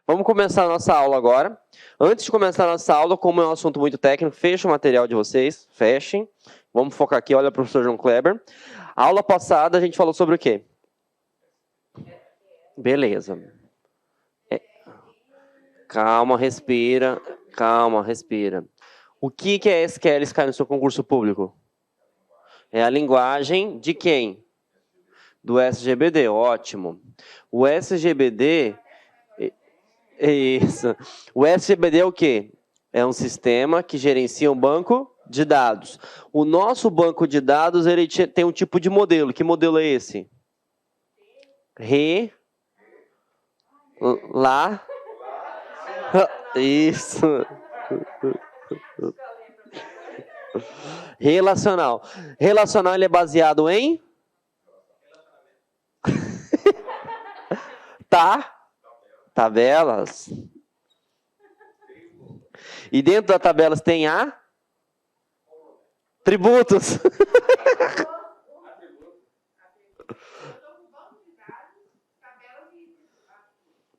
Vamos começar a nossa aula agora. Antes de começar a nossa aula, como é um assunto muito técnico, fecha o material de vocês, fechem. Vamos focar aqui, olha o professor João Kleber. A aula passada a gente falou sobre o quê? Beleza. Calma, respira. Calma, respira. O que é SQL se cai no seu concurso público? É a linguagem de quem? Do SGBD, ótimo. O SGBD... Isso. O SGBD é o quê? É um sistema que gerencia um banco de dados. O nosso banco de dados ele tem um tipo de modelo. Que modelo é esse? Isso. Relacional. Relacional ele é baseado em? Tabelas. E dentro das tabelas tem atributos.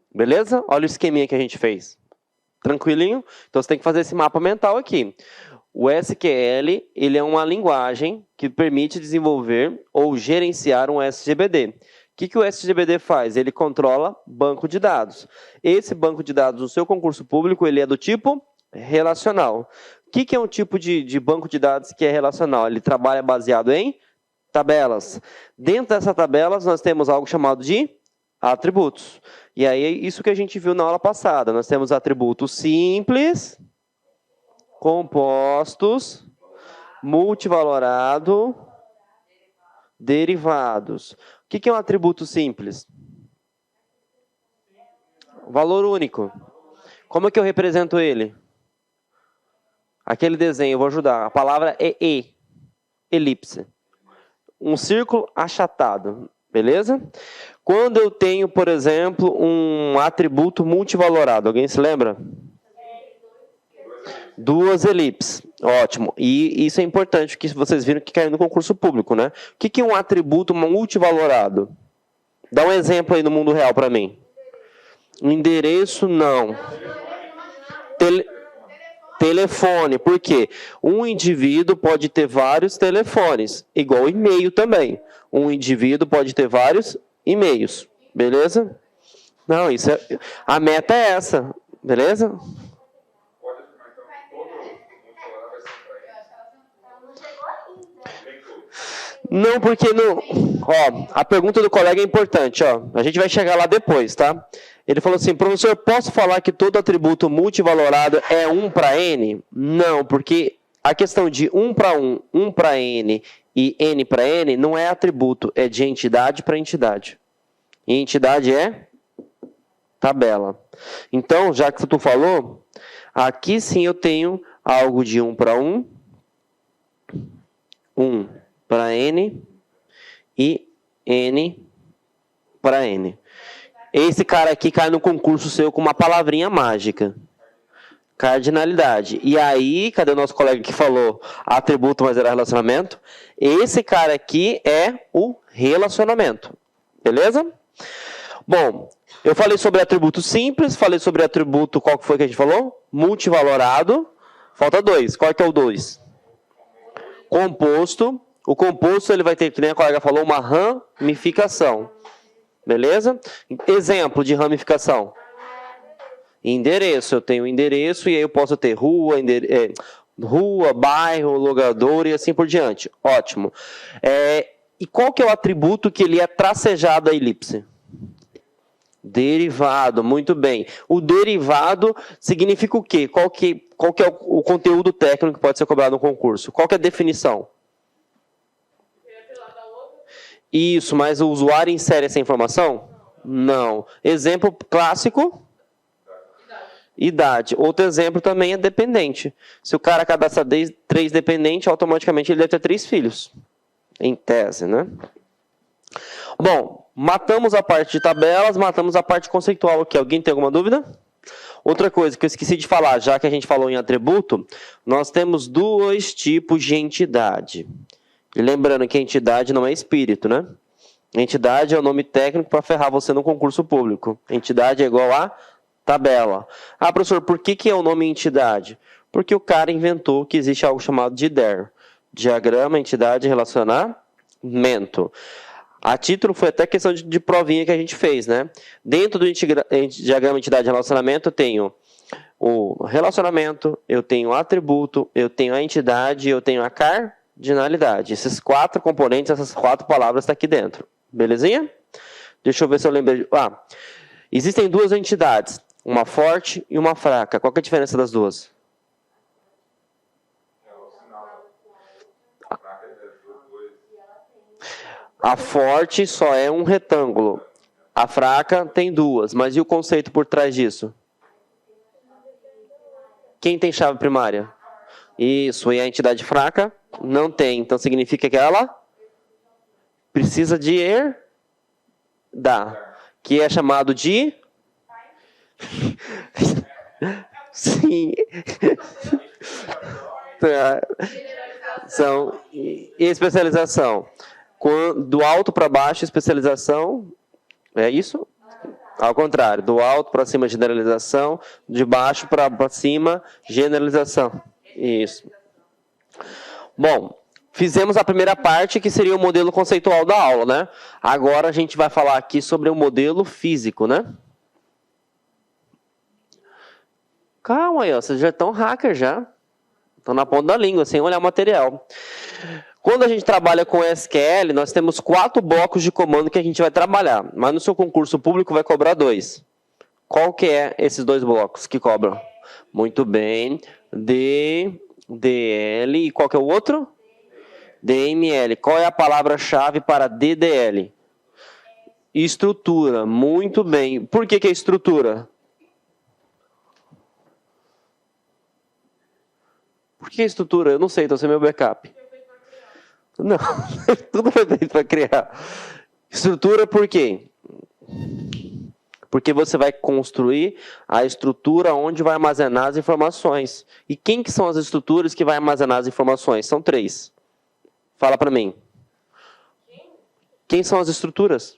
Beleza? Olha o esqueminha que a gente fez. Tranquilinho? Então você tem que fazer esse mapa mental aqui. O SQL ele é uma linguagem que permite desenvolver ou gerenciar um SGBD. O que o SGBD faz? Ele controla banco de dados. Esse banco de dados no seu concurso público ele é do tipo relacional. O que é um tipo de banco de dados que é relacional? Ele trabalha baseado em tabelas. Dentro dessas tabelas nós temos algo chamado de atributos. E aí é isso que a gente viu na aula passada. Nós temos atributos simples, compostos, multivalorado, derivados. O que é um atributo simples? Valor único. Como é que eu represento ele? Aquele desenho, eu vou ajudar. A palavra é elipse. Um círculo achatado, beleza? Quando eu tenho, por exemplo, um atributo multivalorado, alguém se lembra? Duas elipses, ótimo. E isso é importante, que vocês viram que caiu no concurso público, né? O que é um atributo multivalorado? Dá um exemplo aí no mundo real para mim. Um endereço, não. Telefone, por quê? Um indivíduo pode ter vários telefones, igual e-mail também. Um indivíduo pode ter vários e-mails, beleza? Não, isso é... A meta é essa, beleza? Não, porque não. Ó, a pergunta do colega é importante, ó. A gente vai chegar lá depois, tá? Ele falou assim, professor, posso falar que todo atributo multivalorado é 1 para n? Não, porque a questão de 1 para 1 para n e n para n não é atributo, é de entidade para entidade. E entidade é tabela. Então, já que tu falou, aqui sim eu tenho algo de 1 para 1, 1 para n e n para n. Esse cara aqui cai no concurso seu com uma palavrinha mágica. Cardinalidade. E aí, cadê o nosso colega que falou atributo, mas era relacionamento? Esse cara aqui é o relacionamento. Beleza? Bom, eu falei sobre atributo simples, falei sobre atributo, qual que foi que a gente falou? Multivalorado. Falta 2. Qual que é o 2? Composto. O composto ele vai ter, que nem a colega falou, uma ramificação. Beleza? Exemplo de ramificação. Endereço. Eu tenho endereço e aí eu posso ter rua, rua, bairro, locador e assim por diante. Ótimo. E qual que é o atributo que ele é tracejado a elipse? Derivado. Muito bem. O derivado significa o quê? Qual que é o conteúdo técnico que pode ser cobrado no concurso? Qual que é a definição? Isso, mas o usuário insere essa informação? Não. Exemplo clássico? Idade. Outro exemplo também é dependente. Se o cara cadastra 3 dependentes, automaticamente ele deve ter 3 filhos. Em tese, né? Bom, matamos a parte de tabelas, matamos a parte conceitual aqui. Alguém tem alguma dúvida? Outra coisa que eu esqueci de falar, já que a gente falou em atributo, nós temos 2 tipos de entidade. E lembrando que a entidade não é espírito, né? Entidade é o nome técnico para ferrar você no concurso público. Entidade é igual a tabela. Ah, professor, por que é o nome entidade? Porque o cara inventou que existe algo chamado de DER. Diagrama, entidade, relacionamento. A título foi até questão de provinha que a gente fez, né? Dentro do diagrama, entidade, relacionamento, eu tenho o relacionamento, eu tenho o atributo, eu tenho a entidade, eu tenho a cardinalidade. Esses 4 componentes, essas 4 palavras estão aqui dentro. Belezinha? Deixa eu ver se eu lembrei. Existem 2 entidades, uma forte e uma fraca. Qual que é a diferença das duas? A forte só é um retângulo. A fraca tem 2. Mas e o conceito por trás disso? Quem tem chave primária? Isso. E a entidade fraca? Não tem. Então significa que ela precisa de herdar. Que é chamado de... Sim. São especialização. Do alto para baixo, especialização. É isso? Ao contrário. Do alto para cima, generalização. De baixo para cima, generalização. Isso. Bom, fizemos a primeira parte, que seria o modelo conceitual da aula, né? Agora a gente vai falar aqui sobre o modelo físico, né? Calma aí, ó, vocês já estão hacker já. Estão na ponta da língua, sem olhar o material. Quando a gente trabalha com SQL, nós temos 4 blocos de comando que a gente vai trabalhar. Mas no seu concurso público vai cobrar 2. Qual que é esses 2 blocos que cobram? Muito bem. DL. E qual que é o outro? DML. Qual é a palavra-chave para DDL? Estrutura. Muito bem. Por que é estrutura? Por que estrutura? Eu não sei, então você é meu backup. Não, tudo foi feito para criar. Estrutura por quê? Porque você vai construir a estrutura onde vai armazenar as informações. E quem que são as estruturas que vai armazenar as informações? São 3. Fala para mim. Quem são as estruturas?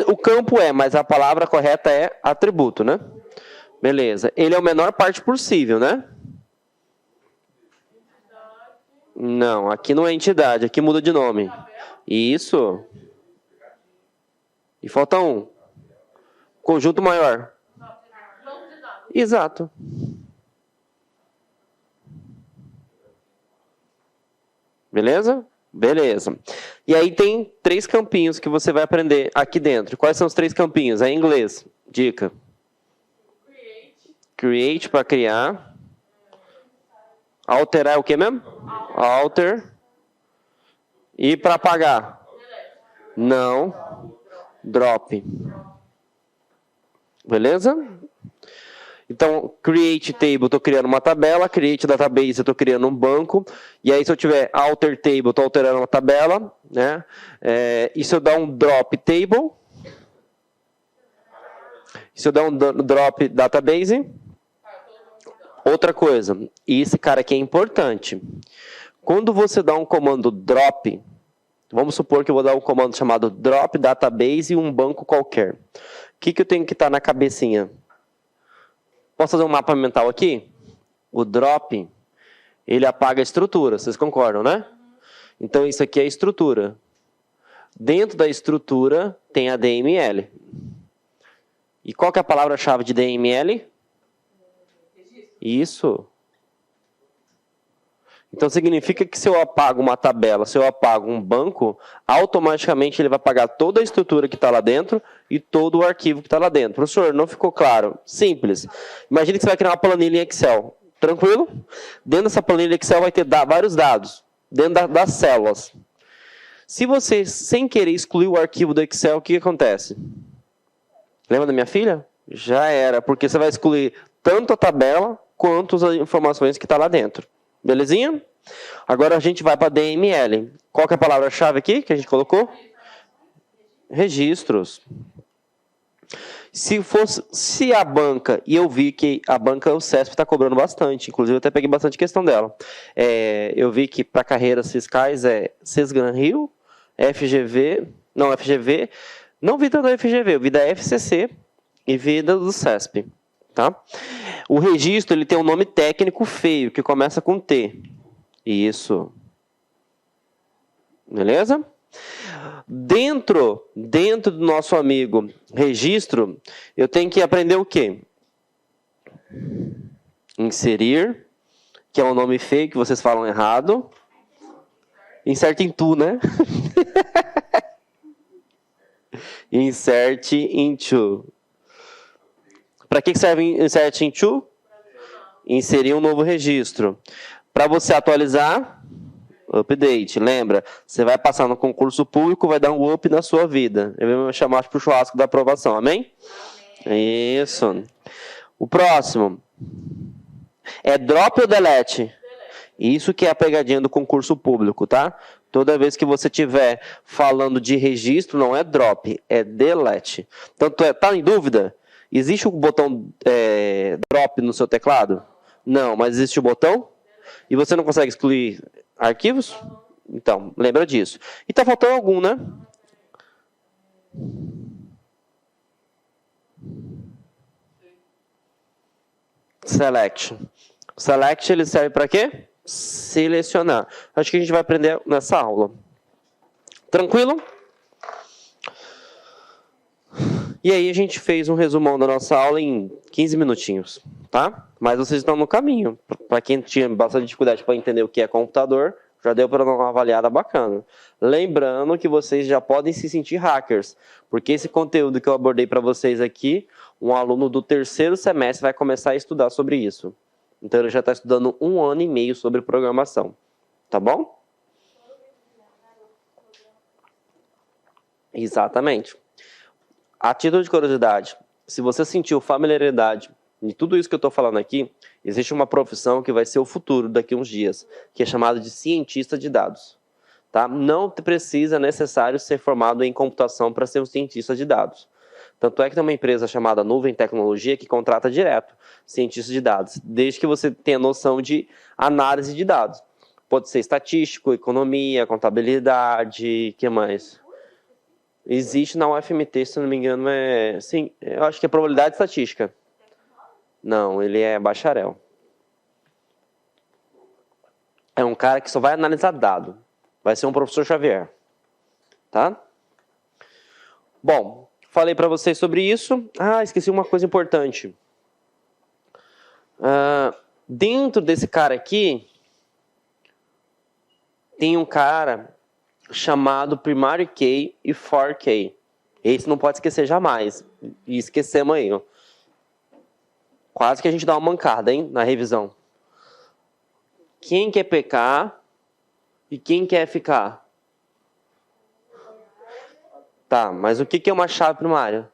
O campo mas a palavra correta é atributo, né? Beleza. Ele é a menor parte possível, né? Não, aqui não é entidade, aqui muda de nome. Isso. E falta um. Conjunto maior. Exato. Beleza? Beleza. E aí tem 3 campinhos que você vai aprender aqui dentro. Quais são os 3 campinhos? É em inglês. Dica. Create para criar. Alterar é o que mesmo? Alter. E para apagar? Não. Drop. Beleza? Então, create table, estou criando uma tabela. Create database, eu estou criando um banco. E aí, se eu tiver alter table, estou alterando uma tabela. Né? E se eu dar um drop table? Se eu der um drop database? Outra coisa, e esse cara aqui é importante. Quando você dá um comando drop, vamos supor que eu vou dar um comando chamado drop database e um banco qualquer. O que eu tenho que estar na cabecinha? Posso fazer um mapa mental aqui? O drop, ele apaga a estrutura, vocês concordam, né? Então isso aqui é a estrutura. Dentro da estrutura tem a DML. E qual que é a palavra-chave de DML? Isso. Então significa que se eu apago uma tabela, se eu apago um banco, automaticamente ele vai apagar toda a estrutura que está lá dentro e todo o arquivo que está lá dentro. Professor, não ficou claro? Simples. Imagine que você vai criar uma planilha em Excel. Tranquilo? Dentro dessa planilha Excel vai ter vários dados, dentro das células. Se você, sem querer, excluir o arquivo do Excel, o que acontece? Lembra da minha filha? Já era, porque você vai excluir tanto a tabela quanto as informações que está lá dentro. Belezinha? Agora a gente vai para DML. Qual que é a palavra-chave aqui que a gente colocou? Registros. Se a banca, e eu vi que a banca, o CESP está cobrando bastante, inclusive eu até peguei bastante questão dela. Eu vi que para carreiras fiscais é Sesgran Rio, FGV, Não vida do FGV, vida FCC e vida do CESP. Tá? O registro ele tem um nome técnico feio, que começa com T. Isso. Beleza? Dentro do nosso amigo registro, eu tenho que aprender o quê? Inserir, que é um nome feio que vocês falam errado. Insert into, né? Insert into. Para que serve insert into? Inserir um novo registro. Para você atualizar, update. Lembra, você vai passar no concurso público, vai dar um up na sua vida. Eu vou chamar para o churrasco da aprovação, amém? Isso. O próximo. É drop ou delete? Isso que é a pegadinha do concurso público, tá? Toda vez que você estiver falando de registro, não é drop, é delete. Tanto é, tá em dúvida? Existe o botão drop no seu teclado? Não, mas existe o botão? E você não consegue excluir arquivos? Então, lembra disso. E tá faltando algum, né? Select. Select ele serve para quê? Selecionar. Acho que a gente vai aprender nessa aula. Tranquilo? E aí a gente fez um resumão da nossa aula em 15 minutinhos, tá? Mas vocês estão no caminho. Para quem tinha bastante dificuldade para entender o que é computador, já deu para dar uma avaliada bacana. Lembrando que vocês já podem se sentir hackers, porque esse conteúdo que eu abordei para vocês aqui, um aluno do terceiro semestre vai começar a estudar sobre isso. Então ele já está estudando 1 ano e meio sobre programação. Tá bom? Exatamente. A título de curiosidade, se você sentiu familiaridade de tudo isso que eu estou falando aqui, existe uma profissão que vai ser o futuro daqui a uns dias, que é chamada de cientista de dados. Tá? Não precisa necessário ser formado em computação para ser um cientista de dados. Tanto é que tem uma empresa chamada Nuvem Tecnologia que contrata direto cientista de dados, desde que você tenha noção de análise de dados. Pode ser estatístico, economia, contabilidade, o que mais? Existe na UFMT, se não me engano, sim, eu acho que é probabilidade estatística. Não, ele é bacharel. É um cara que só vai analisar dado. Vai ser um professor Xavier. Tá? Bom, falei para vocês sobre isso. Ah, esqueci uma coisa importante. Dentro desse cara aqui, tem um cara chamado Primary Key e For Key. Esse não pode esquecer jamais. E esquecemos aí, ó. Quase que a gente dá uma mancada, hein, na revisão. Quem quer pecar e quem quer ficar? Tá, mas o que é uma chave primária?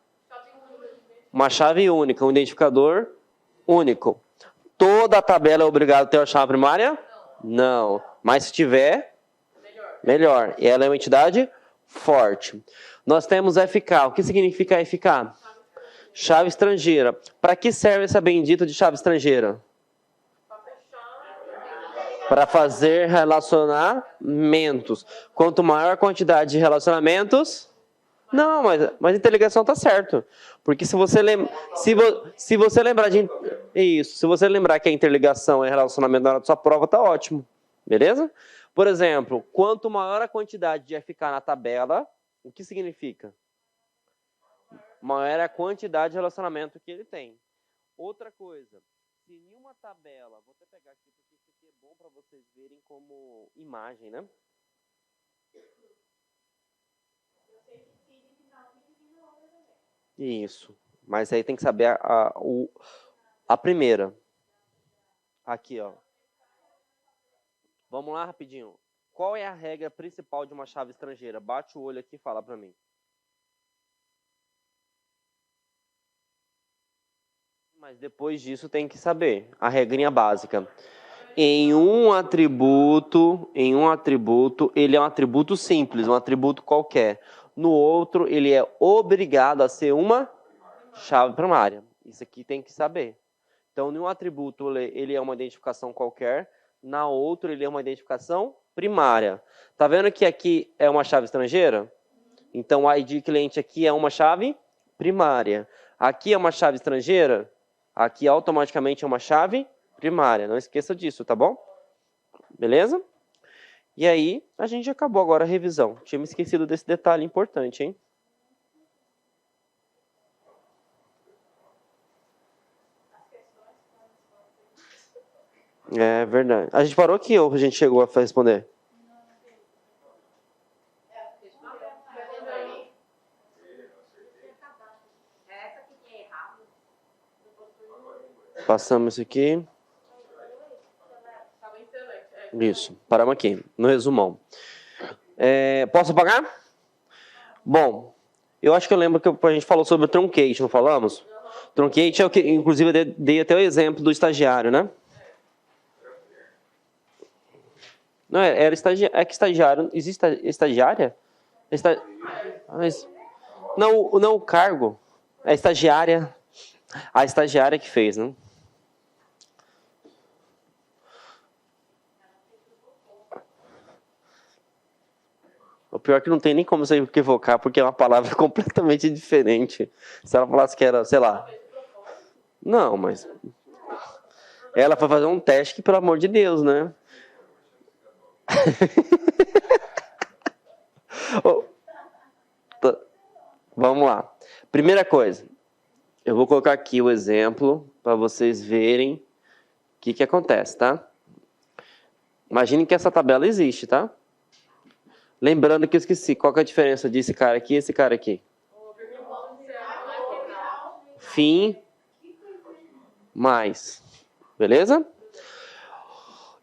Uma chave única, um identificador único. Toda a tabela é obrigada a ter a chave primária? Não. Mas se tiver, melhor. E ela é uma entidade forte. Nós temos FK. O que significa FK? Chave estrangeira. Para que serve essa bendita de chave estrangeira? Para fazer relacionamentos. Quanto maior a quantidade de relacionamentos... Não, mas interligação tá certo. Porque se você lembrar de isso, se você lembrar que a interligação é relacionamento na hora da sua prova, tá ótimo. Beleza? Por exemplo, quanto maior a quantidade de FK na tabela, o que significa? Maior a quantidade de relacionamento que ele tem. Outra coisa, se em uma tabela, vou até pegar aqui porque isso aqui é bom para vocês verem como imagem, né? Isso. Mas aí tem que saber a primeira. Aqui, ó. Vamos lá rapidinho. Qual é a regra principal de uma chave estrangeira? Bate o olho aqui e fala para mim. Mas depois disso tem que saber a regrinha básica. Em um atributo, ele é um atributo simples, um atributo qualquer. No outro, ele é obrigado a ser uma chave primária. Isso aqui tem que saber. Então, em um atributo, ele é uma identificação qualquer. Na outra, ele é uma identificação primária. Tá vendo que aqui é uma chave estrangeira? Então, o ID cliente aqui é uma chave primária. Aqui é uma chave estrangeira. Aqui automaticamente é uma chave primária. Não esqueça disso, tá bom? Beleza? E aí, a gente acabou agora a revisão. Tinha me esquecido desse detalhe importante, hein? É verdade. A gente parou aqui ou a gente chegou a responder? Passamos isso aqui. Isso, paramos aqui, no resumão. Posso apagar? Bom, eu acho que eu lembro que a gente falou sobre o truncate, não falamos? Truncate é o que, inclusive, eu dei até o exemplo do estagiário, né? Não, era estagiário. É que estagiário. Existe estagiária? Não, o cargo. É estagiária. A estagiária que fez, né? O pior é que não tem nem como você equivocar, porque é uma palavra completamente diferente. Se ela falasse que era, sei lá. Não, mas. Ela foi fazer um teste que, pelo amor de Deus, né? Vamos lá. Primeira coisa. Eu vou colocar aqui o exemplo para vocês verem o que acontece, tá? Imagine que essa tabela existe, tá? Lembrando que eu esqueci. Qual que é a diferença desse cara aqui e esse cara aqui? Fim mais. Beleza?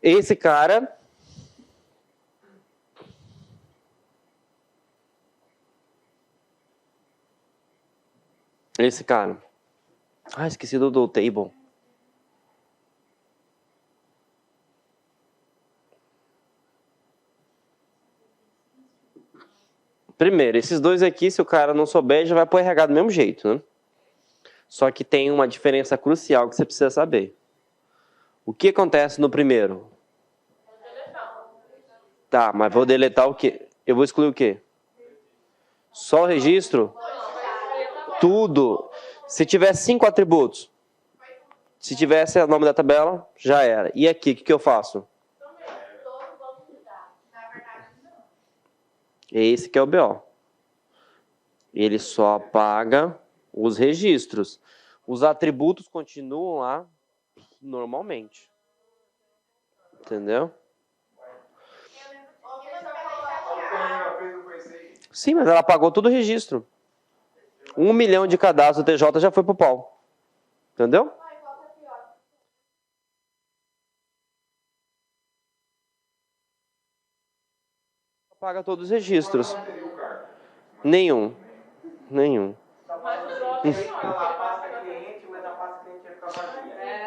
Esse cara... Esse cara. Ah, esqueci do table. Primeiro, esses dois aqui, se o cara não souber, já vai pro RH do mesmo jeito, né? Só que tem uma diferença crucial que você precisa saber. O que acontece no primeiro? Tá, mas vou deletar o quê? Eu vou excluir o quê? Só o registro? Tudo. Se tiver 5 atributos, se tivesse o nome da tabela, já era. E aqui, o que eu faço? Esse que é o BO. Ele só apaga os registros. Os atributos continuam lá normalmente. Entendeu? Sim, mas ela apagou todo o registro. 1 milhão de cadastros do TJ já foi pro pau. Entendeu? Apaga todos os registros. Nenhum.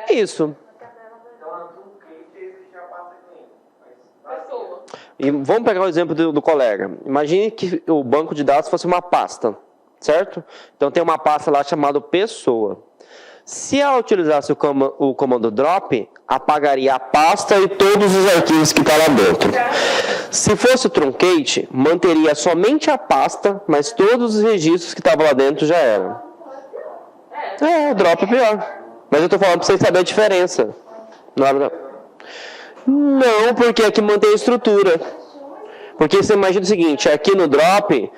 Isso. E vamos pegar o exemplo do colega. Imagine que o banco de dados fosse uma pasta, certo? Então tem uma pasta lá chamada pessoa. Se ela utilizasse o comando drop, apagaria a pasta e todos os arquivos que estão lá dentro. Se fosse o truncate, manteria somente a pasta, mas todos os registros que estavam lá dentro já eram. O drop é pior. Mas eu estou falando para vocês saberem a diferença. Não, porque aqui mantém a estrutura. Porque você imagina o seguinte, aqui no drop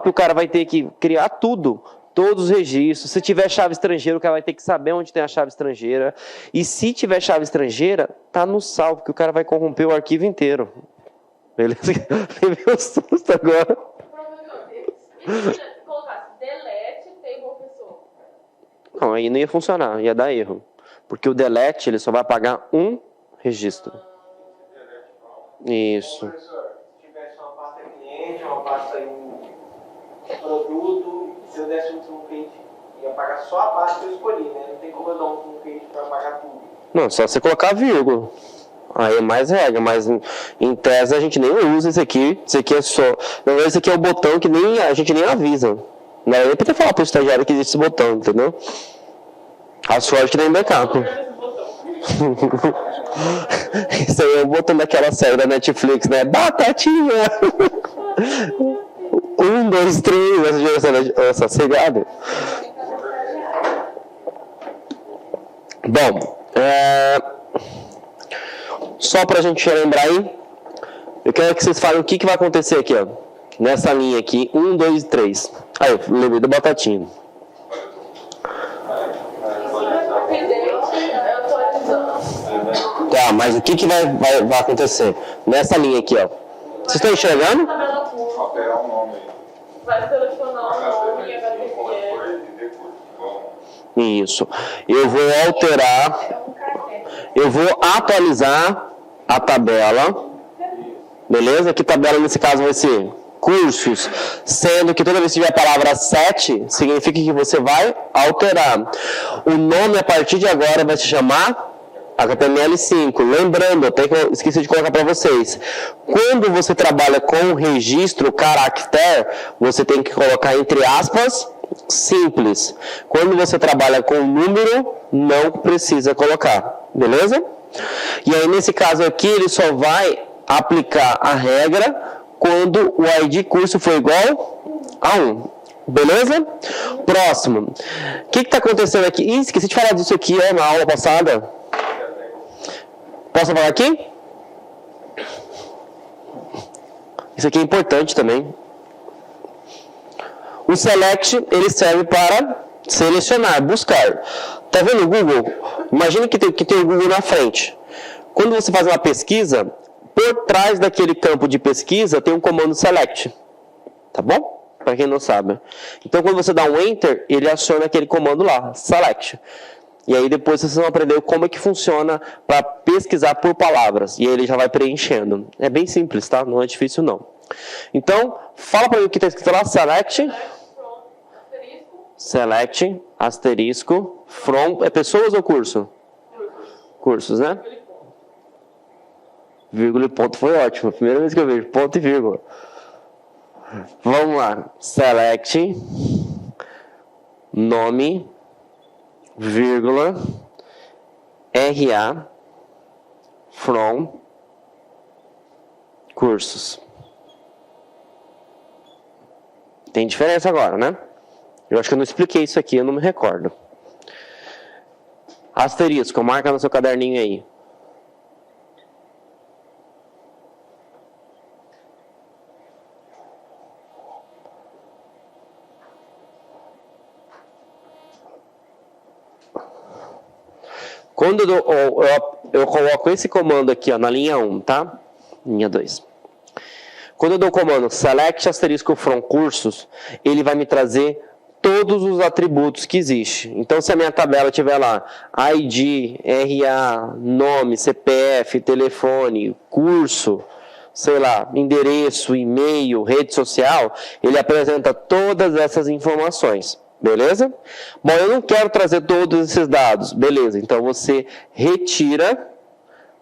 o cara vai ter que criar tudo. Todos os registros. Se tiver chave estrangeira, o cara vai ter que saber onde tem a chave estrangeira. E se tiver chave estrangeira, tá no salvo, porque o cara vai corromper o arquivo inteiro. Beleza? Levei um susto agora. Se colocasse delete table pessoa. Não, aí não ia funcionar, ia dar erro. Porque o delete, ele só vai apagar um registro. Isso. Professor, se tivesse uma pasta cliente, uma pasta em produto, se eu desse um truncate, ia apagar só a pasta que eu escolhi, né? Não tem como eu dar um truncate para apagar tudo. Não, só você colocar vírgula. Aí é mais regra, mas em tese a gente nem usa isso aqui. Isso aqui é só. Na verdade, isso aqui é um botão que a gente nem avisa. Não é nem pra falar pro estagiário que existe esse botão, entendeu? A sorte que nem backup. Isso aí é o botão daquela série da Netflix, né? Batatinha! 1, 2, 3, essa geração é sossegada. Bom, só pra gente lembrar aí, eu quero que vocês falem o que vai acontecer aqui, ó. Nessa linha aqui, 1, 2 e 3. Aí, eu lembrei do Batatinha. Tá, mas o que vai acontecer? Nessa linha aqui, ó. Vocês estão enxergando? Alterar o nome aí. Vai selecionar o nome e vai ter Isso. Eu vou alterar, eu vou atualizar a tabela. Beleza? Que tabela nesse caso vai ser cursos, sendo que toda vez que tiver a palavra 7, significa que você vai alterar. O nome a partir de agora vai se chamar HTML5. Lembrando, até que eu esqueci de colocar para vocês, quando você trabalha com registro caractere, você tem que colocar entre aspas simples. Quando você trabalha com número, não precisa colocar, beleza? E aí nesse caso aqui, ele só vai aplicar a regra quando o ID curso for igual a 1. Beleza? Próximo. O que está acontecendo aqui? Esqueci de falar disso aqui na aula passada. Posso falar aqui? Isso aqui é importante também. O select, ele serve para selecionar, buscar. Tá vendo o Google? Imagina que tem o Google na frente. Quando você faz uma pesquisa, por trás daquele campo de pesquisa tem um comando select. Tá bom? Para quem não sabe. Então, quando você dá um enter, ele aciona aquele comando lá, select. E aí depois vocês vão aprender como é que funciona para pesquisar por palavras. E aí ele já vai preenchendo. É bem simples, tá? Não é difícil não. Então, fala para mim o que está escrito lá, select. Select, asterisco, from, é pessoas ou curso? Cursos, né? Vírgula e ponto foi ótimo. Primeira vez que eu vejo ponto e vírgula. Vamos lá. Select, nome, vírgula, RA, from, cursos. Tem diferença agora, né? Eu acho que eu não expliquei isso aqui, eu não me recordo. Asterisco, marca no seu caderninho aí. Quando eu coloco esse comando aqui, ó, na linha 1, tá? Linha 2. Quando eu dou o comando select asterisco from cursos, ele vai me trazer todos os atributos que existem. Então, se a minha tabela tiver lá ID, RA, nome, CPF, telefone, curso, sei lá, endereço, e-mail, rede social, ele apresenta todas essas informações. Beleza? Bom, eu não quero trazer todos esses dados. Beleza, então você retira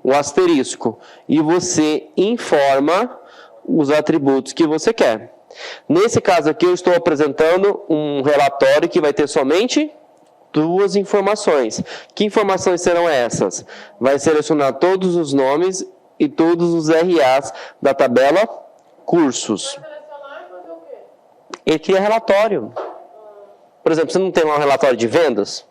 o asterisco e você informa os atributos que você quer. Nesse caso aqui, eu estou apresentando um relatório que vai ter somente 2 informações. Que informações serão essas? Vai selecionar todos os nomes e todos os RAs da tabela cursos. Vai selecionar e fazer o quê? Ele cria relatório. Por exemplo, você não tem lá um relatório de vendas?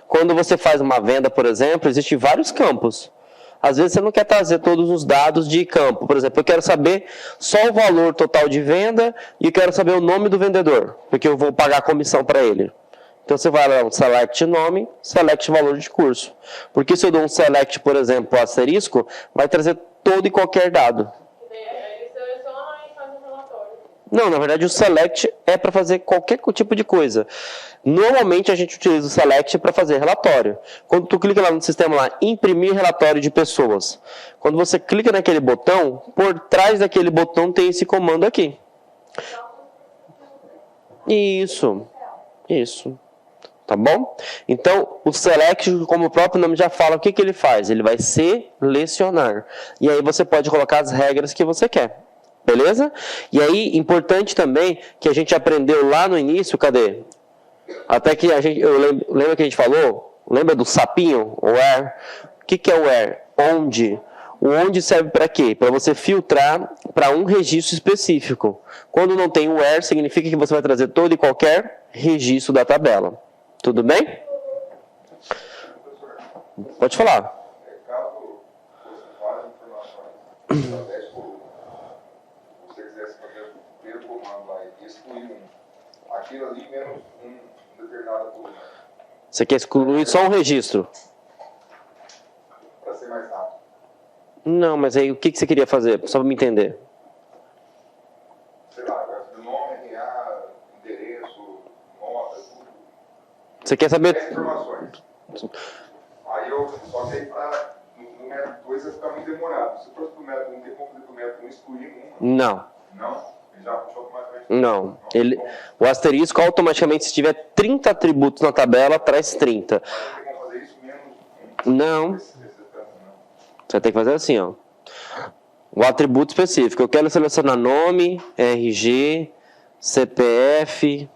Quando você faz uma venda, por exemplo, existem vários campos. Às vezes você não quer trazer todos os dados de campo. Por exemplo, eu quero saber só o valor total de venda e quero saber o nome do vendedor, porque eu vou pagar a comissão para ele. Então você vai lá, um select nome, select valor de curso. Porque se eu dou um select, por exemplo, asterisco, vai trazer todo e qualquer dado. Ele seleciona e faz um relatório. Não, na verdade o select é para fazer qualquer tipo de coisa. Normalmente a gente utiliza o select para fazer relatório. Quando tu clica lá no sistema lá, imprimir relatório de pessoas. Quando você clica naquele botão, por trás daquele botão tem esse comando aqui. Isso. Tá bom? Então, o select, como o próprio nome já fala, o que ele faz? Ele vai selecionar. E aí você pode colocar as regras que você quer. Beleza? E aí, importante também, que a gente aprendeu lá no início, cadê? Até que lembra que a gente falou? Lembra do sapinho? Where? O que é where? Onde? O onde serve para quê? Para você filtrar para um registro específico. Quando não tem o where, significa que você vai trazer todo e qualquer registro da tabela. Tudo bem? Pode falar. Caso fosse várias informações, talvez você quisesse fazer o primeiro comando lá e excluir aquilo ali menos um determinado coluna. Você quer excluir só um registro? Para ser mais rápido. Não, mas aí o que você queria fazer? Só para me entender. Sei lá, nome, RA, endereço, nota, tudo. Você quer saber... 10 informações. Aí eu só sei para no método 2 vai ficar muito demorado. Se fosse pro método 1, tem como fazer pro método 1 excluir uma? Não. Não? Ele já puxou automaticamente? Não. O asterisco automaticamente, se tiver 30 atributos na tabela, traz 30. Mas não tem como fazer isso menos Não. não. Você tem que fazer assim, ó. O atributo específico. Eu quero selecionar nome, RG, CPF,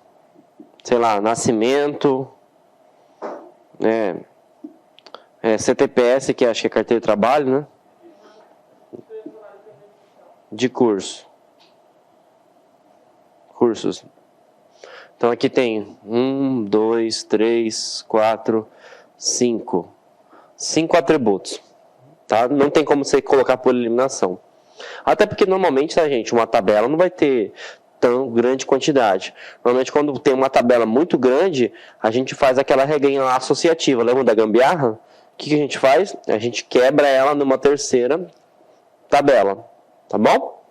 sei lá, nascimento, CTPS, que acho que é carteira de trabalho, né? De curso. Cursos. Então aqui tem 1, 2, 3, 4, 5. 5 atributos. Tá? Não tem como você colocar por eliminação. Até porque normalmente, tá, gente, uma tabela não vai ter tão grande quantidade. Normalmente quando tem uma tabela muito grande, a gente faz aquela regrinha lá associativa. Lembra da gambiarra? O que a gente faz? A gente quebra ela numa terceira tabela. Tá bom?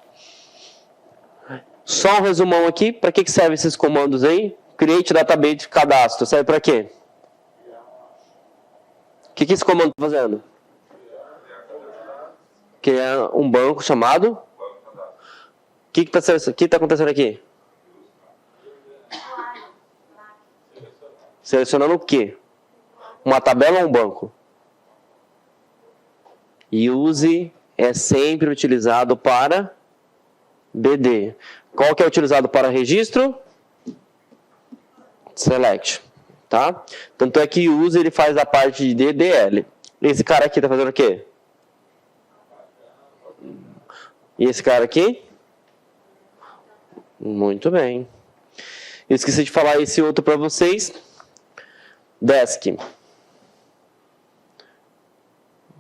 Só um resumão aqui. Para que servem esses comandos aí? Create database de cadastro. Serve para quê? O que esse comando está fazendo? Criar um banco chamado? O que está acontecendo aqui? Selecionando o quê? Uma tabela ou um banco? Use é sempre utilizado para BD. Qual que é utilizado para registro? Select. Tá? Tanto é que use ele faz a parte de DDL. Esse cara aqui está fazendo o quê? E esse cara aqui? Muito bem. Eu esqueci de falar esse outro para vocês. Desk.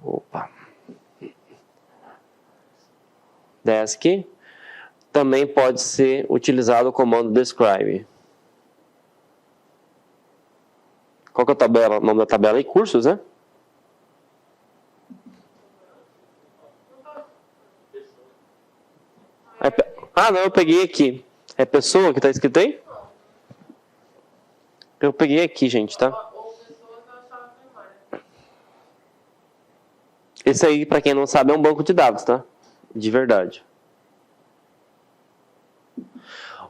Opa. Desk. Também pode ser utilizado o comando describe. Qual que é o nome da tabela aí? Cursos, né? Ah, não, eu peguei aqui. É pessoa que está escrito aí? Eu peguei aqui, gente, tá? Ou pessoas eu achava primária. Esse aí, para quem não sabe, é um banco de dados, tá? De verdade.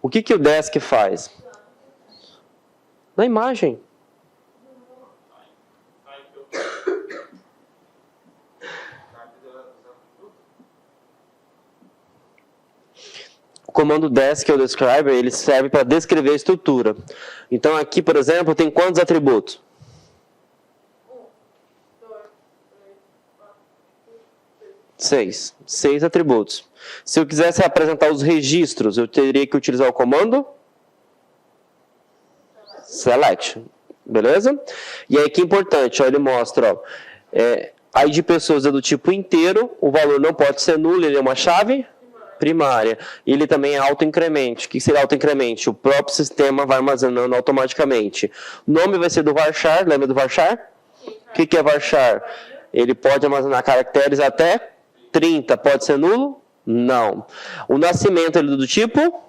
O que o Desk faz? Na imagem. O comando desk ou describer, ele serve para descrever a estrutura. Então aqui, por exemplo, tem quantos atributos? 6. 6 atributos. Se eu quisesse apresentar os registros, eu teria que utilizar o comando select. Beleza? E aí que é importante, ó, ele mostra, ó, ID de pessoas é do tipo inteiro, o valor não pode ser nulo, ele é uma chave primária. E ele também é autoincremente. O que seria autoincremente? O próprio sistema vai armazenando automaticamente. O nome vai ser do varchar, lembra do varchar? O que é varchar? Ele pode armazenar caracteres até 30. Pode ser nulo? Não. O nascimento ele é do tipo?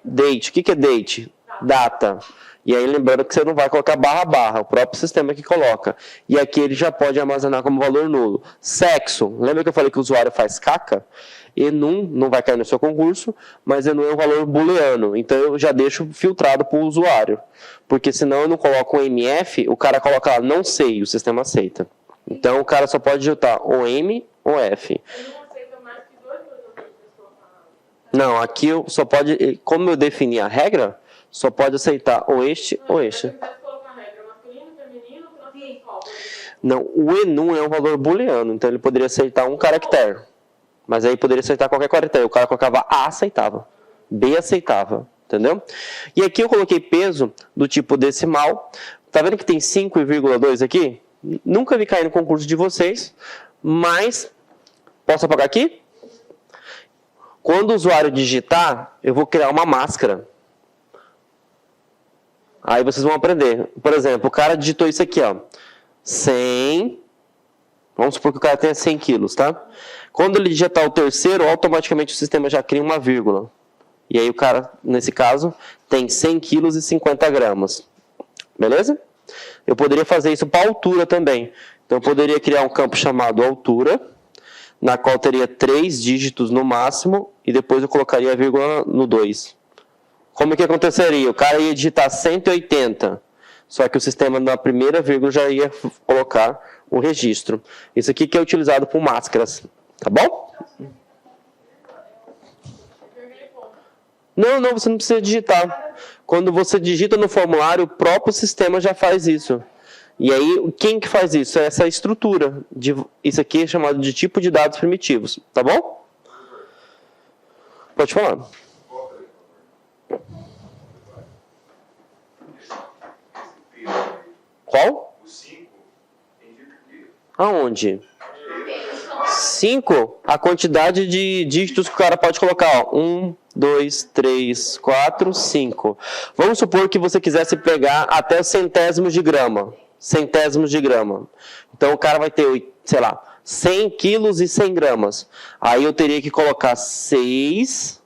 Date. O que é date? Data. E aí lembrando que você não vai colocar barra, o próprio sistema que coloca. E aqui ele já pode armazenar como valor nulo. Sexo. Lembra que eu falei que o usuário faz caca? Enum não vai cair no seu concurso, mas enum é um valor booleano. Então eu já deixo filtrado para o usuário. Porque senão eu não coloco um MF, o cara coloca lá, não sei, o sistema aceita. Então o cara só pode digitar ou M ou F. Ele não aceita mais que dois pessoas. Não, aqui eu só pode, como eu defini a regra, só pode aceitar ou este ou este. Se eu quisesse colocar a regra masculino, feminino, transexual. Não, o enum é um valor booleano, então ele poderia aceitar um caractere. Mas aí poderia aceitar qualquer caractere. O cara colocava A, aceitava. B, aceitava. Entendeu? E aqui eu coloquei peso do tipo decimal. Tá vendo que tem 5,2 aqui? Nunca vi cair no concurso de vocês, mas posso apagar aqui? Quando o usuário digitar, eu vou criar uma máscara. Aí vocês vão aprender. Por exemplo, o cara digitou isso aqui, ó. 100. Vamos supor que o cara tenha 100 quilos, tá? Quando ele digitar o terceiro, automaticamente o sistema já cria uma vírgula. E aí o cara, nesse caso, tem 100 quilos e 50 gramas. Beleza? Eu poderia fazer isso para altura também. Então eu poderia criar um campo chamado altura, na qual teria 3 dígitos no máximo, e depois eu colocaria a vírgula no 2. Como que aconteceria? O cara ia digitar 180, só que o sistema na primeira vírgula já ia colocar o registro. Isso aqui que é utilizado por máscaras, tá bom? Não, você não precisa digitar. Quando você digita no formulário, o próprio sistema já faz isso. E aí, quem que faz isso? É essa estrutura. Isso aqui é chamado de tipo de dados primitivos, tá bom? Pode falar. Qual? O 5 indica o quê? Aonde? 5, a quantidade de dígitos que o cara pode colocar. 1, 2, 3, 4, 5. Vamos supor que você quisesse pegar até centésimos de grama. Centésimos de grama. Então o cara vai ter, sei lá, 100 quilos e 100 gramas. Aí eu teria que colocar 6,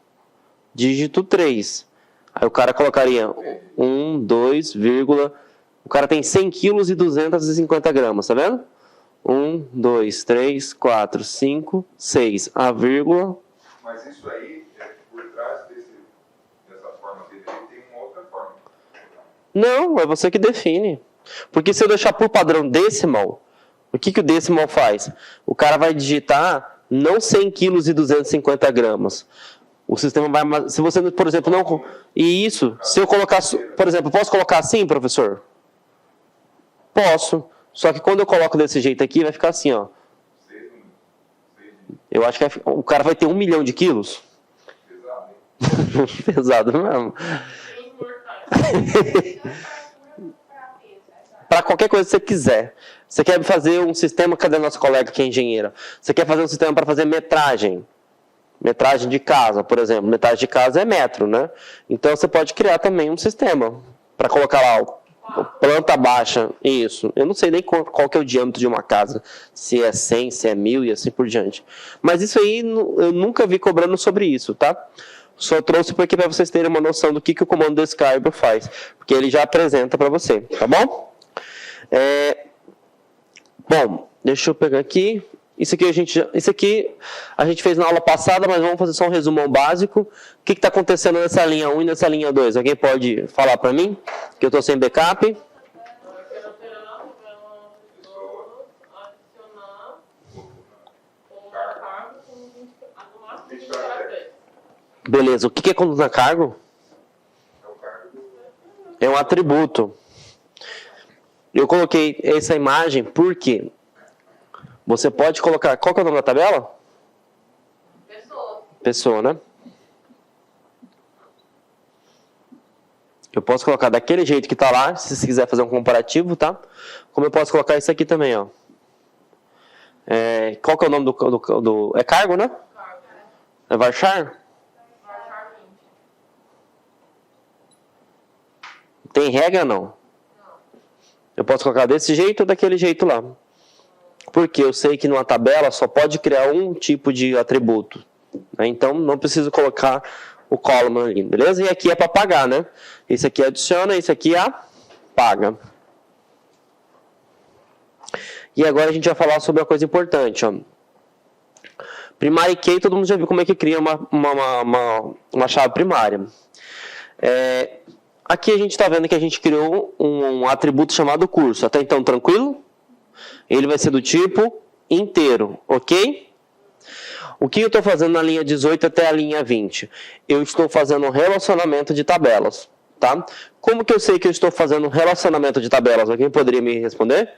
dígito 3. Aí o cara colocaria 1, 2, vírgula. O cara tem 100 quilos e 250 gramas, tá vendo? 1, 2, 3, 4, 5, 6. A vírgula. Mas isso aí, por trás dessa forma dele, tem uma outra forma. Não, é você que define. Porque se eu deixar por padrão decimal, o que o decimal faz? O cara vai digitar não 100 quilos e 250 gramas. O sistema vai... Se você, por exemplo, não... E isso, se eu colocar... Por exemplo, posso colocar assim, professor? Posso. Só que quando eu coloco desse jeito aqui, vai ficar assim, ó. Eu acho que o cara vai ter 1 milhão de quilos. Pesado mesmo. Para qualquer coisa que você quiser. Você quer fazer um sistema, cadê a nossa colega que é engenheira? Você quer fazer um sistema para fazer metragem. Metragem de casa, por exemplo. Metragem de casa é metro, né? Então você pode criar também um sistema para colocar lá planta baixa, isso. Eu não sei nem qual que é o diâmetro de uma casa. Se é 100, se é 1000 e assim por diante. Mas isso aí eu nunca vi cobrando sobre isso, tá? Só trouxe porque para vocês terem uma noção do que o comando describe faz. Porque ele já apresenta para você, tá bom? Bom, deixa eu pegar aqui. Isso aqui a gente fez na aula passada, mas vamos fazer só um resumão básico. O que está acontecendo nessa linha 1 e nessa linha 2? Alguém pode falar para mim? Que eu estou sem backup. Beleza, o que é conduta cargo? É um atributo. Eu coloquei essa imagem porque você pode colocar... Qual que é o nome da tabela? Pessoa, né? Eu posso colocar daquele jeito que está lá, se você quiser fazer um comparativo, tá? Como eu posso colocar isso aqui também, ó. Qual que é o nome do... É cargo, né? É varchar? Tem regra, não? Eu posso colocar desse jeito ou daquele jeito lá. Porque eu sei que numa tabela só pode criar um tipo de atributo. Né? Então, não preciso colocar o column ali, beleza? E aqui é para pagar, né? Esse aqui adiciona, esse aqui apaga. E agora a gente vai falar sobre uma coisa importante, ó. Primary key, todo mundo já viu como é que cria uma chave primária. Aqui a gente está vendo que a gente criou um atributo chamado curso. Até então, tranquilo? Ele vai ser do tipo inteiro, ok? O que eu estou fazendo na linha 18 até a linha 20? Eu estou fazendo um relacionamento de tabelas, tá? Como que eu sei que eu estou fazendo um relacionamento de tabelas? Alguém poderia me responder?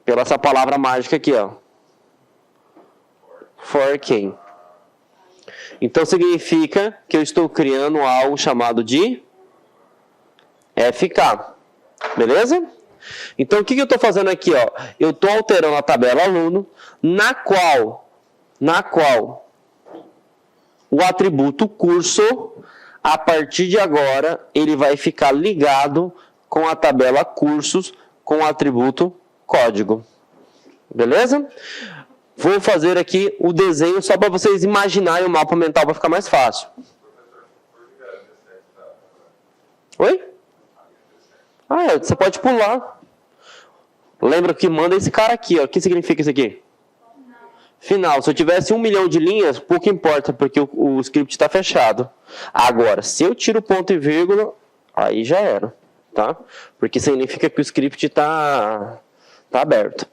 Pela essa palavra mágica aqui, ó. 4K. Então significa que eu estou criando algo chamado de FK. Beleza? Então o que eu estou fazendo aqui? Ó? Eu estou alterando a tabela aluno, na qual o atributo curso, a partir de agora, ele vai ficar ligado com a tabela cursos com o atributo código. Beleza? Vou fazer aqui o desenho só para vocês imaginarem o mapa mental para ficar mais fácil. Oi? Você pode pular. Lembra que manda esse cara aqui, ó. O que significa isso aqui? Final. Se eu tivesse 1 milhão de linhas, pouco importa, porque o script está fechado. Agora, se eu tiro ponto e vírgula, aí já era, tá? Porque significa que o script está aberto.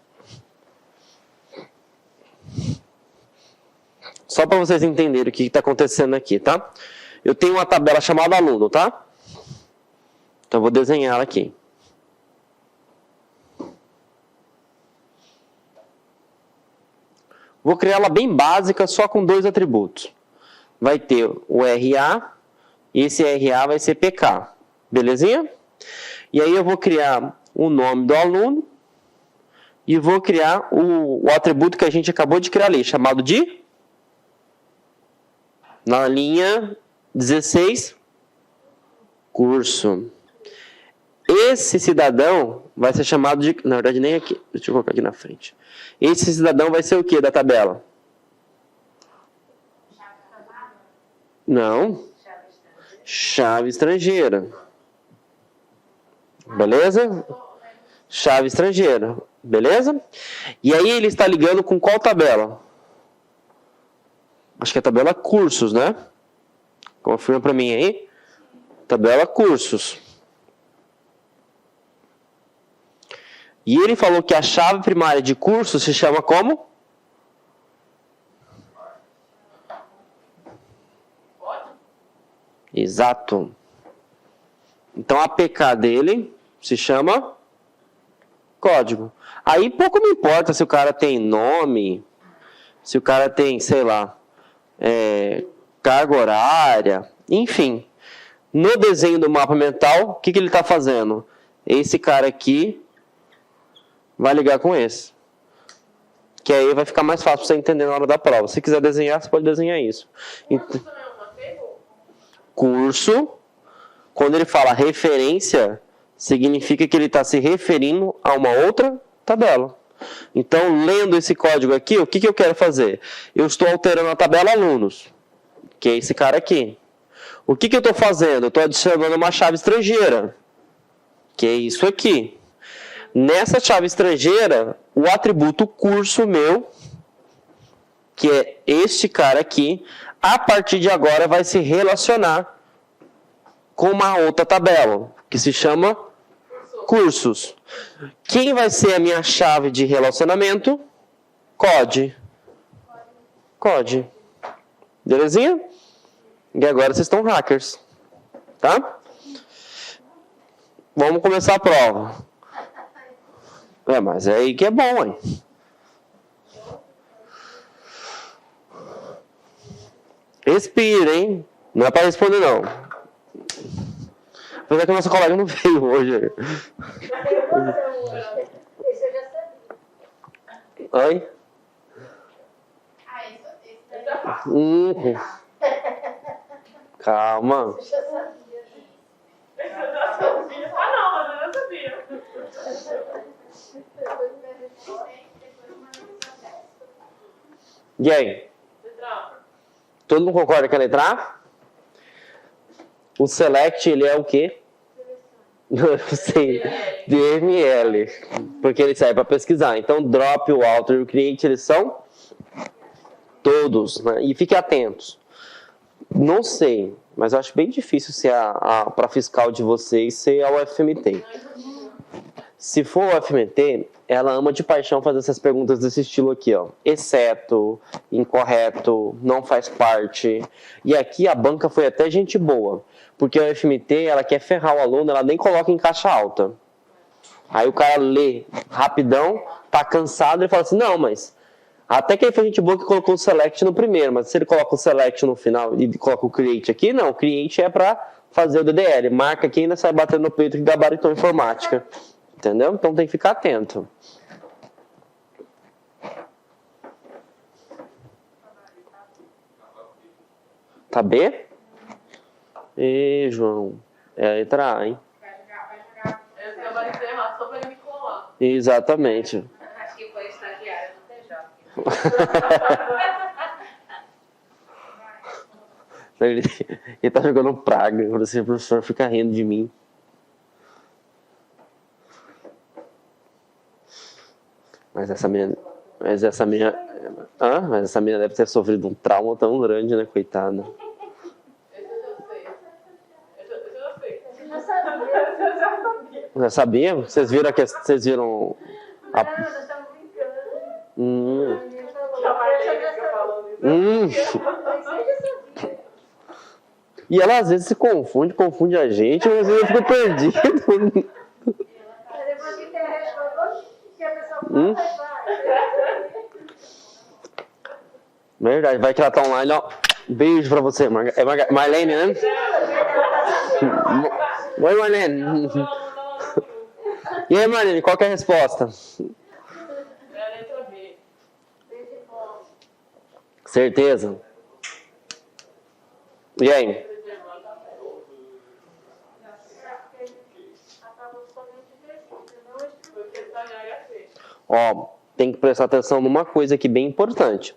Só para vocês entenderem o que está acontecendo aqui, tá? Eu tenho uma tabela chamada aluno, tá? Então, eu vou desenhar ela aqui. Vou criar ela bem básica, só com 2 atributos. Vai ter o RA, e esse RA vai ser PK. Belezinha? E aí eu vou criar o nome do aluno, e vou criar o atributo que a gente acabou de criar ali, chamado de... Na linha 16, curso. Esse cidadão vai ser chamado de... Na verdade, nem aqui. Deixa eu colocar aqui na frente. Esse cidadão vai ser o que da tabela? Não. Chave estrangeira. Beleza? Chave estrangeira. Beleza? E aí ele está ligando com qual tabela? Acho que é a tabela cursos, né? Confirma para mim aí. Tabela cursos. E ele falou que a chave primária de curso se chama como? Exato. Então a APK dele se chama código. Aí pouco me importa se o cara tem nome, se o cara tem, sei lá, carga horária, enfim. No desenho do mapa mental, o que ele está fazendo? Esse cara aqui vai ligar com esse. Que aí vai ficar mais fácil para você entender na hora da prova. Se quiser desenhar, você pode desenhar isso. Curso, quando ele fala referência, significa que ele está se referindo a uma outra tabela. Então, lendo esse código aqui, o que eu quero fazer? Eu estou alterando a tabela alunos, que é esse cara aqui. O que eu estou fazendo? Eu estou adicionando uma chave estrangeira, que é isso aqui. Nessa chave estrangeira, o atributo curso meu, que é este cara aqui, a partir de agora vai se relacionar com uma outra tabela, que se chama cursos. Quem vai ser a minha chave de relacionamento? COD. Belezinha? E agora vocês estão hackers. Tá? Vamos começar a prova. Mas é aí que é bom, hein? Respira, hein? Não é para responder, não. Apesar que a nossa colega não veio hoje. Esse eu já sabia. Oi? Esse é fácil. Calma. Eu já sabia. Esse eu já sabia. Ah, não, mas eu já sabia. Depois me responde, depois manda mensagem. E aí? Letra A. Todo mundo concorda com a letra A? O select, ele é o quê? Eu sei. DML. Porque ele serve para pesquisar. Então, drop, o alter e o create, eles são todos, né? E fiquem atentos. Não sei, mas eu acho bem difícil ser para fiscal de vocês ser a UFMT. Se for a UFMT, ela ama de paixão fazer essas perguntas desse estilo aqui, ó. Exceto, incorreto, não faz parte. E aqui a banca foi até gente boa. Porque a UFMT, ela quer ferrar o aluno, ela nem coloca em caixa alta. Aí o cara lê rapidão, tá cansado e fala assim, não, mas Até que ele foi gente boa que colocou o select no primeiro, mas se ele coloca o select no final e coloca o create aqui, não, o create é para fazer o DDL. Marca aqui e ainda sai batendo no peito que gabaritou informática. Entendeu? Então tem que ficar atento. Tá B? E João. É a letra A, hein? Esse gabarito errado só pra ele me colar. Exatamente. Acho que foi estagiário no TJ. Ele tá jogando praga. O professor fica rindo de mim. Mas essa menina deve ter sofrido um trauma tão grande, né, coitada. Esse eu já sei. Esse eu já sei. Você já sabia? Esse eu já sabia. Já sabia? Vocês viram a... Não, nós estamos brincando. Hum. A minha falou, Já vai eu ler já que eu sabia. falando isso. Você já sabia. E ela às vezes se confunde a gente, mas eu fico perdido. Aí depois que tem a resposta, que a pessoa fala, vai. Verdade, vai que ela tá online, ó. Beijo pra você, Marlene, né? Oi, Marlene. E aí, Marlene, qual que é a resposta? É a letra B. Certeza? E aí? Porque estagiário é C. Ó, tem que prestar atenção numa coisa aqui bem importante.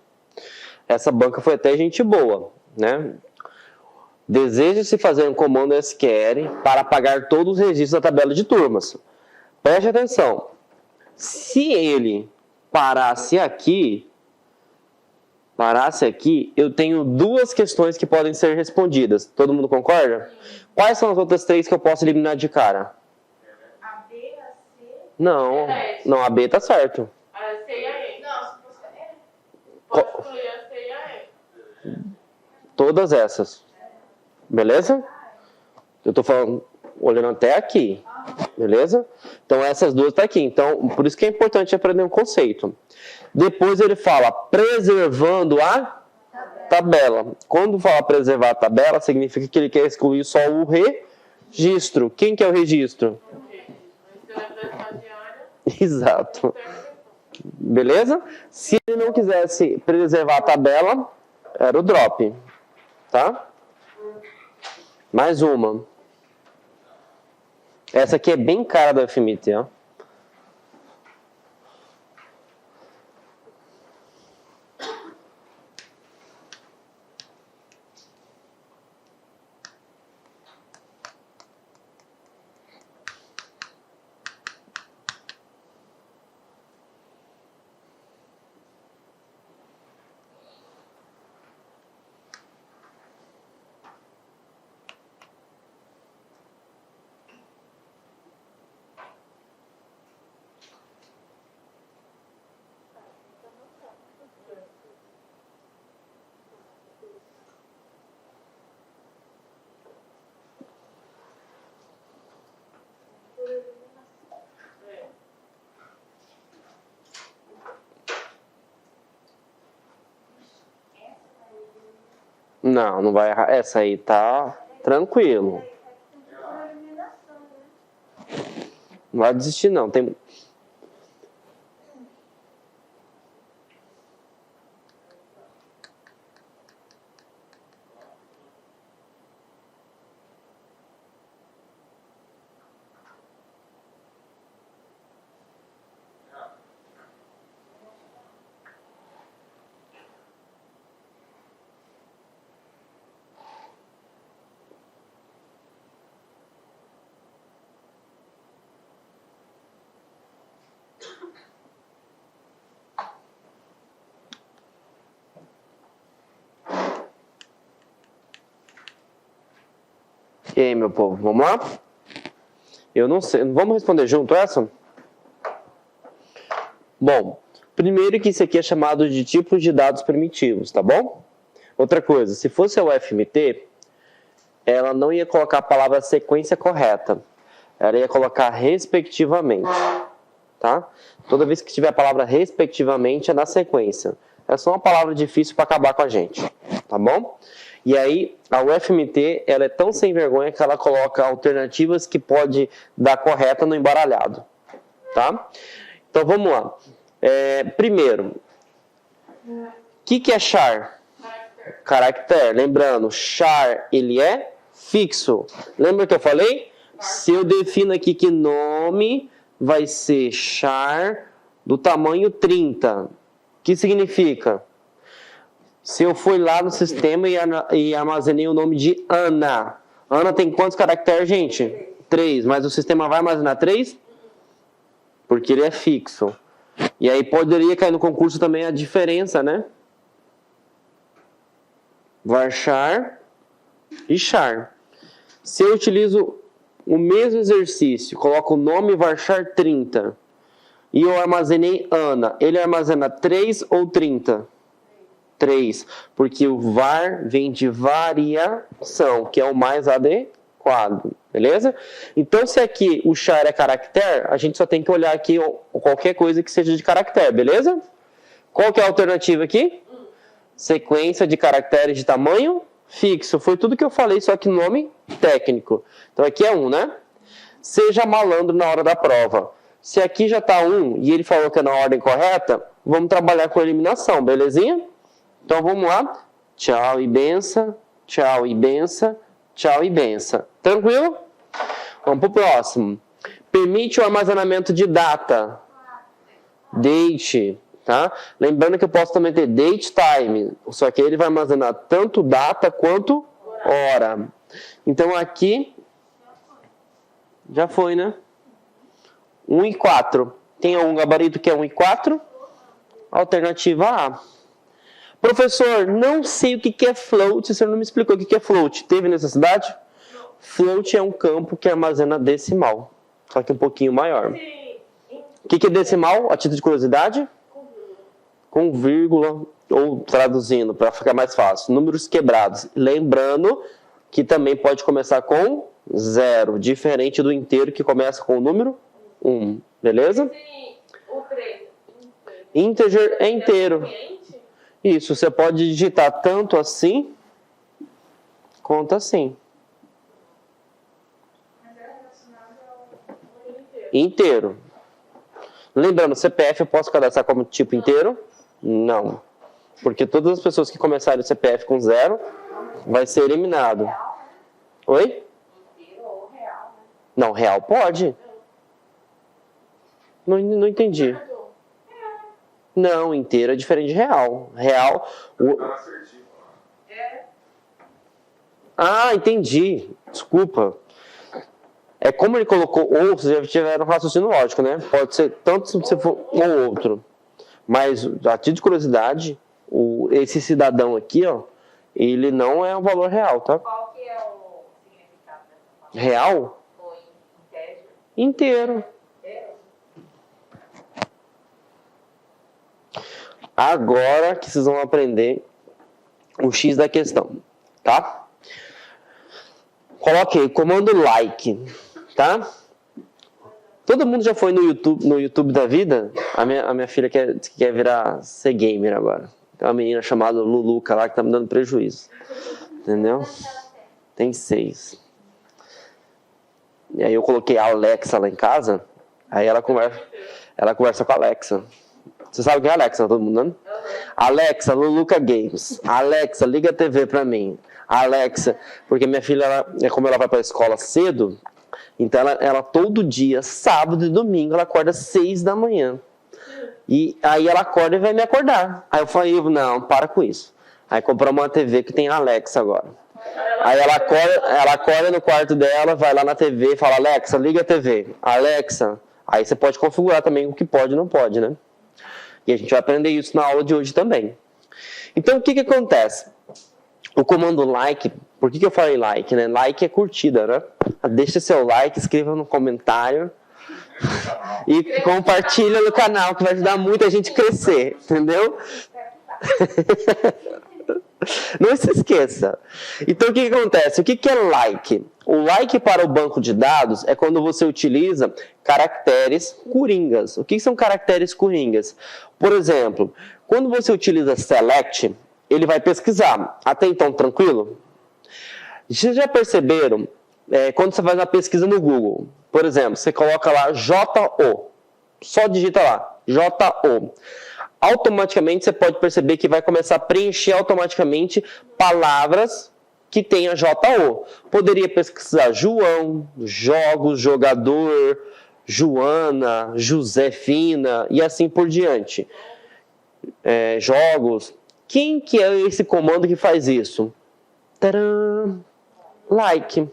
Essa banca foi até gente boa, né? Deseja-se fazer um comando SQL para apagar todos os registros da tabela de turmas. Preste atenção. Se ele parasse aqui, eu tenho duas questões que podem ser respondidas. Todo mundo concorda? Quais são as outras três que eu posso eliminar de cara? A B, a C. Não, a B tá certo. A C e a E. Não, se você é. Pode excluir a C e a E. Todas essas. Beleza? Eu tô falando, olhando até aqui. Beleza? Então essas duas tá aqui. Então, por isso que é importante aprender um conceito. Depois ele fala preservando a tabela. Quando fala preservar a tabela, significa que ele quer excluir só o registro. Quem que é o registro? Esse é da estagiária. Exato. Beleza? Se ele não quisesse preservar a tabela, era o drop. Tá? Mais uma. Essa aqui é bem cara da FMT, ó. Não, não vai errar. Essa aí tá tranquilo. Não vai desistir, não. Tem... E aí, meu povo, vamos lá? Eu não sei. Vamos responder junto essa? Bom, primeiro que isso aqui é chamado de tipos de dados primitivos, tá bom? Outra coisa, se fosse a UFMT, ela não ia colocar a palavra sequência correta. Ela ia colocar respectivamente. tá? Toda vez que tiver a palavra respectivamente é na sequência. É só uma palavra difícil para acabar com a gente, tá bom? E aí, a UFMT, ela é tão sem vergonha que ela coloca alternativas que pode dar correta no embaralhado, tá? Então, vamos lá. Primeiro, o que é char? Caractere. Lembrando, char, ele é fixo. Lembra que eu falei? Se eu defino aqui que nome vai ser char do tamanho 30, o que significa? Se eu fui lá no sistema e armazenei o nome de Ana. Ana tem quantos caracteres, gente? 3. Mas o sistema vai armazenar 3? Porque ele é fixo. E aí poderia cair no concurso também a diferença, né? Varchar e char. Se eu utilizo o mesmo exercício, coloco o nome varchar 30 e eu armazenei Ana, ele armazena 3 ou 30? 3, porque o var vem de variação, que é o mais adequado, beleza? Então, se aqui o char é caractere, a gente só tem que olhar aqui qualquer coisa que seja de caractere, beleza? Qual que é a alternativa aqui? Sequência de caracteres de tamanho fixo. Foi tudo que eu falei, só que nome técnico. Então, aqui é 1, né? Seja malandro na hora da prova. Se aqui já está 1 e ele falou que é na ordem correta, vamos trabalhar com eliminação, belezinha? Então, vamos lá. Tchau e benção, tchau e benção, tchau e benção. Tranquilo? Vamos para o próximo. Permite o armazenamento de data. Date. Tá? Lembrando que eu posso também ter date time. Só que ele vai armazenar tanto data quanto hora. Então, aqui... Já foi, né? 1 e 4. Tem algum gabarito que é 1 e 4? Alternativa A. Professor, não sei o que é float, você não me explicou o que é float. Teve necessidade? Float é um campo que armazena decimal, só que um pouquinho maior. O que é decimal? A título de curiosidade? Com vírgula, ou traduzindo, para ficar mais fácil, números quebrados. Lembrando que também pode começar com 0, diferente do inteiro que começa com o número 1, beleza? O 3. Integer é inteiro. Isso, você pode digitar tanto assim, quanto assim. Inteiro. Lembrando, CPF eu posso cadastrar como tipo inteiro? Não. Porque todas as pessoas que começarem o CPF com 0, vai ser eliminado. Oi? Não, real pode. Não entendi. Não, inteiro é diferente de real. Real... Ah, entendi. Desculpa. É como ele colocou ou, vocês já tiveram um raciocínio lógico, né? Pode ser tanto se você for um ou outro. Mas, a título de curiosidade, esse cidadão aqui, ó, ele não é um valor real, tá? Qual que é o significado dessa palavra? Real? Ou inteiro? Inteiro. Agora que vocês vão aprender o X da questão, tá? Coloquei comando like, tá? Todo mundo já foi no YouTube da vida? A minha filha quer ser gamer agora. Tem uma menina chamada Luluca lá que tá me dando prejuízo. Entendeu? Tem 6. E aí eu coloquei a Alexa lá em casa, aí ela conversa com a Alexa. Você sabe quem é a Alexa, todo mundo, né? Alexa, Luluca Games. Alexa, liga a TV pra mim. Alexa, porque minha filha, como ela vai pra escola cedo, então ela todo dia, sábado e domingo, ela acorda 6 da manhã. E aí ela acorda e vai me acordar. Aí eu falei, não, para com isso. Aí compramos uma TV que tem a Alexa agora. Aí ela acorda no quarto dela, vai lá na TV e fala, Alexa, liga a TV. Alexa, aí você pode configurar também o que pode e não pode, né? E a gente vai aprender isso na aula de hoje também. Então, o que acontece? O comando like, por que eu falei like, né? Like é curtida, né? Deixa seu like, escreva no comentário e compartilha no canal, que vai ajudar muito a gente a crescer, entendeu? Não se esqueça. Então, o que acontece? O que é like? O like para o banco de dados é quando você utiliza caracteres coringas. O que são caracteres coringas? Por exemplo, quando você utiliza select, ele vai pesquisar. Até então, tranquilo? Vocês já perceberam, quando você faz uma pesquisa no Google, por exemplo, você coloca lá JO, só digita lá, JO. Automaticamente você pode perceber que vai começar a preencher automaticamente palavras que tenha JO. Poderia pesquisar João, jogos, jogador, Joana, Josefina e assim por diante. Jogos. Quem que é esse comando que faz isso? Tcharam! Like.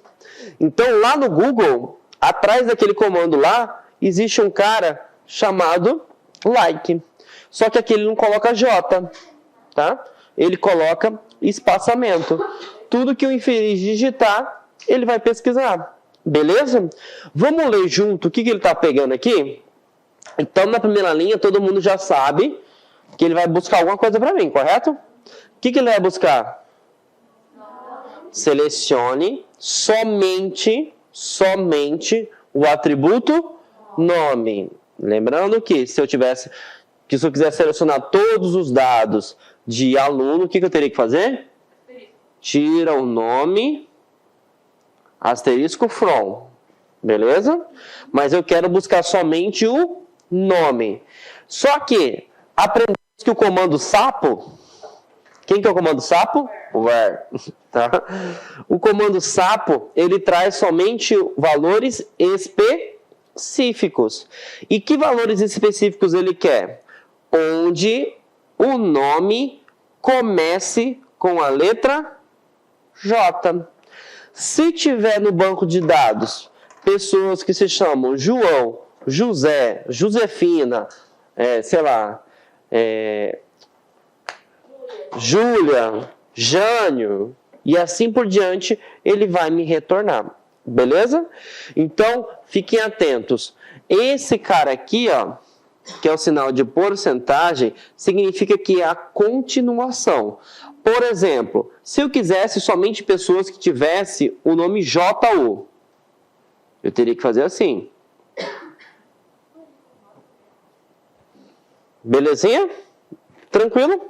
Então lá no Google, atrás daquele comando lá, existe um cara chamado like. Só que aqui ele não coloca J, tá? Ele coloca espaçamento. Tudo que o infeliz digitar, ele vai pesquisar. Beleza? Vamos ler junto o que ele está pegando aqui? Então, na primeira linha, todo mundo já sabe que ele vai buscar alguma coisa para mim, correto? O que ele vai buscar? Selecione somente o atributo nome. Lembrando que se eu quiser selecionar todos os dados de aluno, o que eu teria que fazer? Tira o nome, asterisco from, beleza? Mas eu quero buscar somente o nome. Só que, aprendemos que o comando sapo, quem que é o comando sapo? Where. Tá? O comando sapo, ele traz somente valores específicos. E que valores específicos ele quer? Onde o nome comece com a letra J. Se tiver no banco de dados pessoas que se chamam João, José, Josefina, Júlia, Jânio e assim por diante, ele vai me retornar. Beleza? Então, fiquem atentos. Esse cara aqui, ó, que é o sinal de porcentagem, significa que é a continuação. Por exemplo, se eu quisesse somente pessoas que tivessem o nome JU, eu teria que fazer assim. Belezinha? Tranquilo?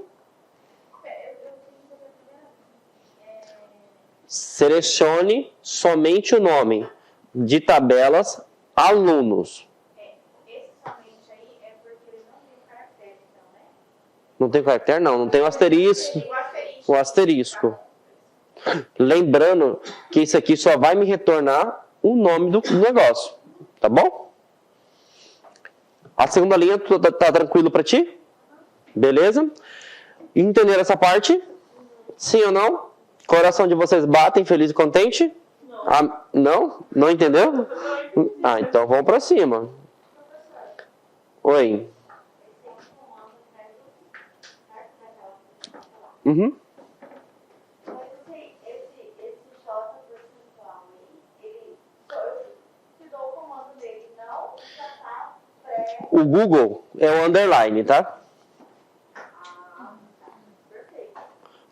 Selecione somente o nome de tabelas alunos. Esse somente aí é porque ele não tem caractere, então, né? Não tem caractere? Não tem o asterisco. O asterisco. Lembrando que isso aqui só vai me retornar o nome do negócio. Tá bom? A segunda linha tá tranquilo para ti? Beleza? Entenderam essa parte? Sim ou não? Coração de vocês batem feliz e contente? Não. Não? Não entendeu? Então vamos para cima. Oi. Uhum. Esse J percentual aí, ele te dou o comando dele, não, já tá pré. O Google é o underline, tá? Perfeito.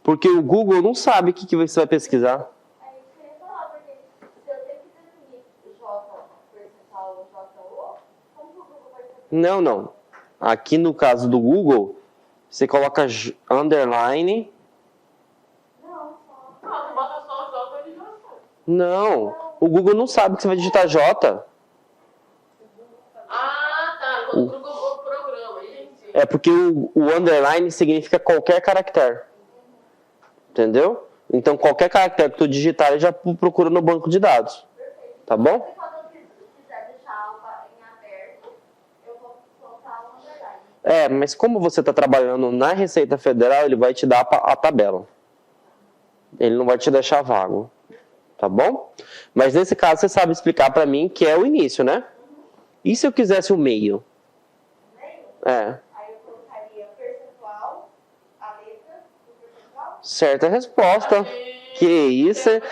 Porque o Google não sabe o que você vai pesquisar. Aí você ia falar, porque se eu tenho que definir o J percentual ou JO, como que o Google vai saber? Não. Aqui no caso do Google, você coloca underline. Não, bota só o J e ele já sabe. Não, o Google não sabe que você vai digitar J. Ah, tá. Quando o programa, gente. É porque o underline significa qualquer caractere. Entendeu? Então, qualquer caractere que tu digitar, ele já procura no banco de dados. Tá bom? E quando eu quiser deixar em aberto, eu vou colocar o underline. Mas como você está trabalhando na Receita Federal, ele vai te dar a tabela. Ele não vai te deixar vago. Tá bom? Mas nesse caso, você sabe explicar para mim que é o início, né? E se eu quisesse o meio? Meio? É. Aí eu colocaria percentual, a letra do percentual. Certa resposta. Que isso, hein?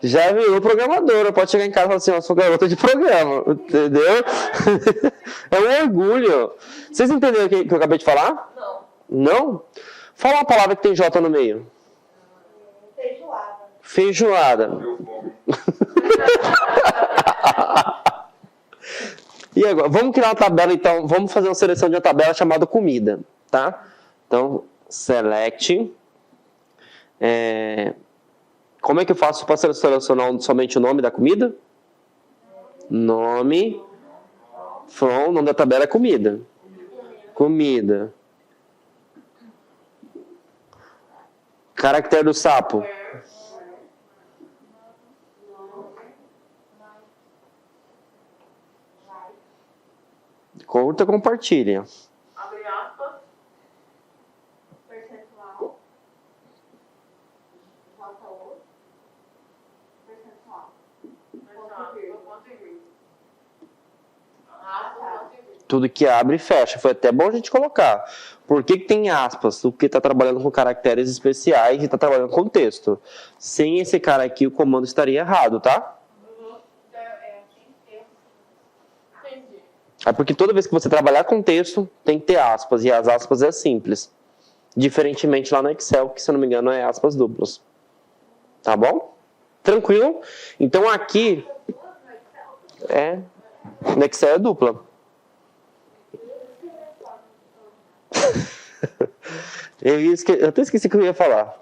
Já virou programadora. Pode chegar em casa e falar assim, eu sou garota de programa. Entendeu? É um orgulho. Vocês entenderam o que eu acabei de falar? Não. Não? Fala uma palavra que tem J no meio. Feijoada. Meu fome. E agora, vamos criar uma tabela, então. Vamos fazer uma seleção de uma tabela chamada comida, tá? Então, select. Como é que eu faço para selecionar somente o nome da comida? Nome. From, o nome da tabela é comida. Comida. Caractere do sapo. Curta, compartilha. Abre aspas. Percentual. JO. Percentual. Ponto e vírgula. Tudo que abre e fecha. Foi até bom a gente colocar. Por que tem aspas? Porque está trabalhando com caracteres especiais e está trabalhando com texto. Sem esse cara aqui, o comando estaria errado, tá? Entendi. É porque toda vez que você trabalhar com texto, tem que ter aspas. E as aspas é simples. Diferentemente lá no Excel, que se eu não me engano é aspas duplas. Tá bom? Tranquilo? Então aqui... No Excel é dupla. Eu até esqueci o que eu ia falar.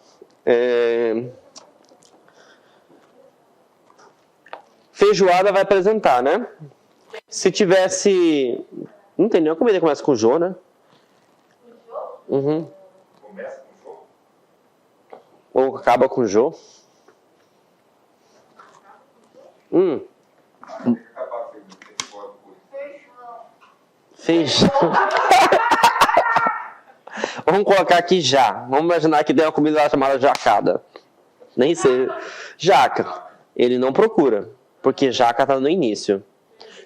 Feijoada vai apresentar, né? Se tivesse... Não tem nenhuma comida que começa com Jô, né? Uhum. Começa com o jogo. Ou acaba com Jô. Tem que acabar com esse código por isso. Feijão. Vamos colocar aqui já. Vamos imaginar que tem uma comida lá chamada jacada. Nem sei. Jaca. Ele não procura, porque jaca está no início.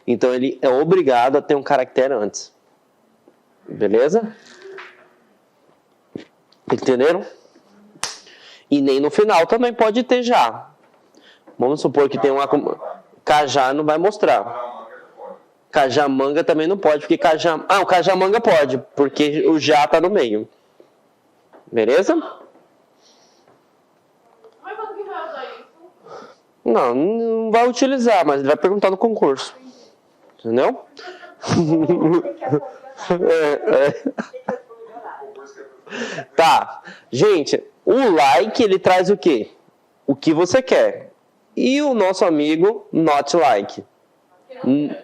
Então ele é obrigado a ter um caractere antes. Beleza? Entenderam? E nem no final também pode ter já. Vamos supor que tem uma... Cajá não vai mostrar. Cajamanga também não pode, porque o cajamanga pode, porque o já tá no meio. Beleza? Mas quando que vai usar isso? Não vai utilizar, mas ele vai perguntar no concurso. Entendeu? Tá. Gente, o like, ele traz o quê? O que você quer. E o nosso amigo not like.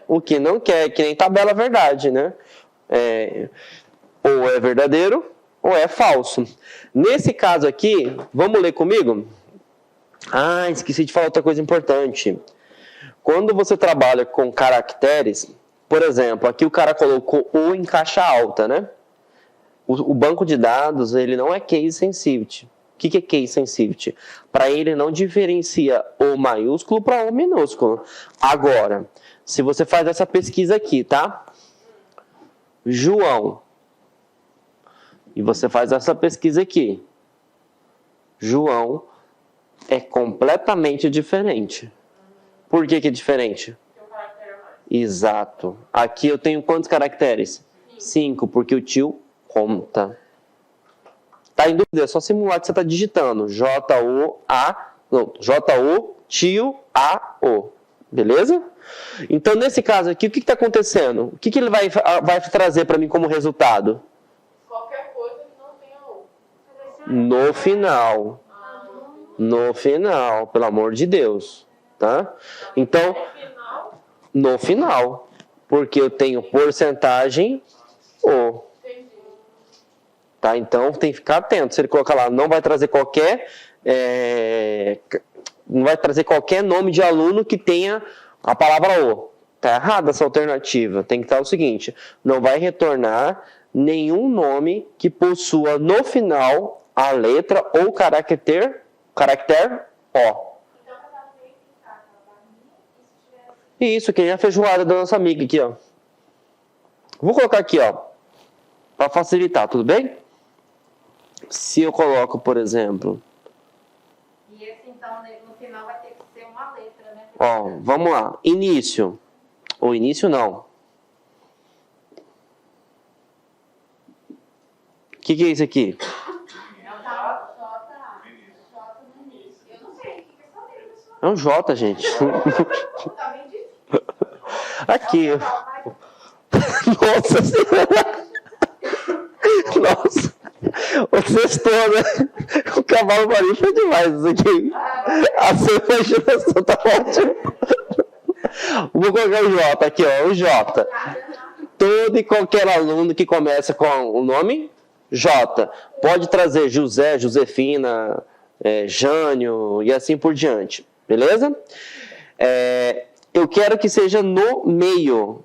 O que não quer, que nem tabela verdade, né? Ou é verdadeiro ou é falso. Nesse caso aqui, vamos ler comigo? Esqueci de falar outra coisa importante. Quando você trabalha com caracteres, por exemplo, aqui o cara colocou o em caixa alta, né? O banco de dados, ele não é case sensitive. O que é case sensitive? Para ele não diferencia o maiúsculo para o minúsculo. Agora, se você faz essa pesquisa aqui, tá? João. E você faz essa pesquisa aqui. João é completamente diferente. Por que é diferente? Tem um caractere a mais. Exato. Aqui eu tenho quantos caracteres? 5, porque o tio conta. Tá em dúvida? É só simular que você está digitando. J-O, tio, A-O. Beleza? Então, nesse caso aqui, o que está acontecendo? O que ele vai trazer para mim como resultado? Qualquer coisa que não tenha o. No final. No final, pelo amor de Deus. Tá? Então, Final, no final. Porque eu tenho porcentagem O. entendi. Tá? Então, tem que ficar atento. Se ele colocar lá, não vai trazer qualquer... não vai trazer qualquer nome de aluno que tenha a palavra O. Tá errada essa alternativa. Tem que estar o seguinte: não vai retornar nenhum nome que possua no final a letra ou caractere O. Então, cada vez que tá na barrinha, e se tiver Isso, que nem a feijoada da nossa amiga aqui, ó. Vou colocar aqui, ó, para facilitar, tudo bem? Se eu coloco, por exemplo, E esse, então, no final vai ter que ser uma letra, né? ó, vamos lá, início. Ou início não. O que é isso aqui? Jota no início. Eu não sei o que o J, gente. Tá bem difícil. Aqui. Nossa Senhora. Nossa. O sextou, né? O cavalo marinho foi demais isso aqui. A sua imaginação tá ótima. Vou colocar o J aqui, ó. O J. Todo e qualquer aluno que começa com o nome J. Pode trazer José, Josefina, Jânio e assim por diante. Beleza? Eu quero que seja no meio.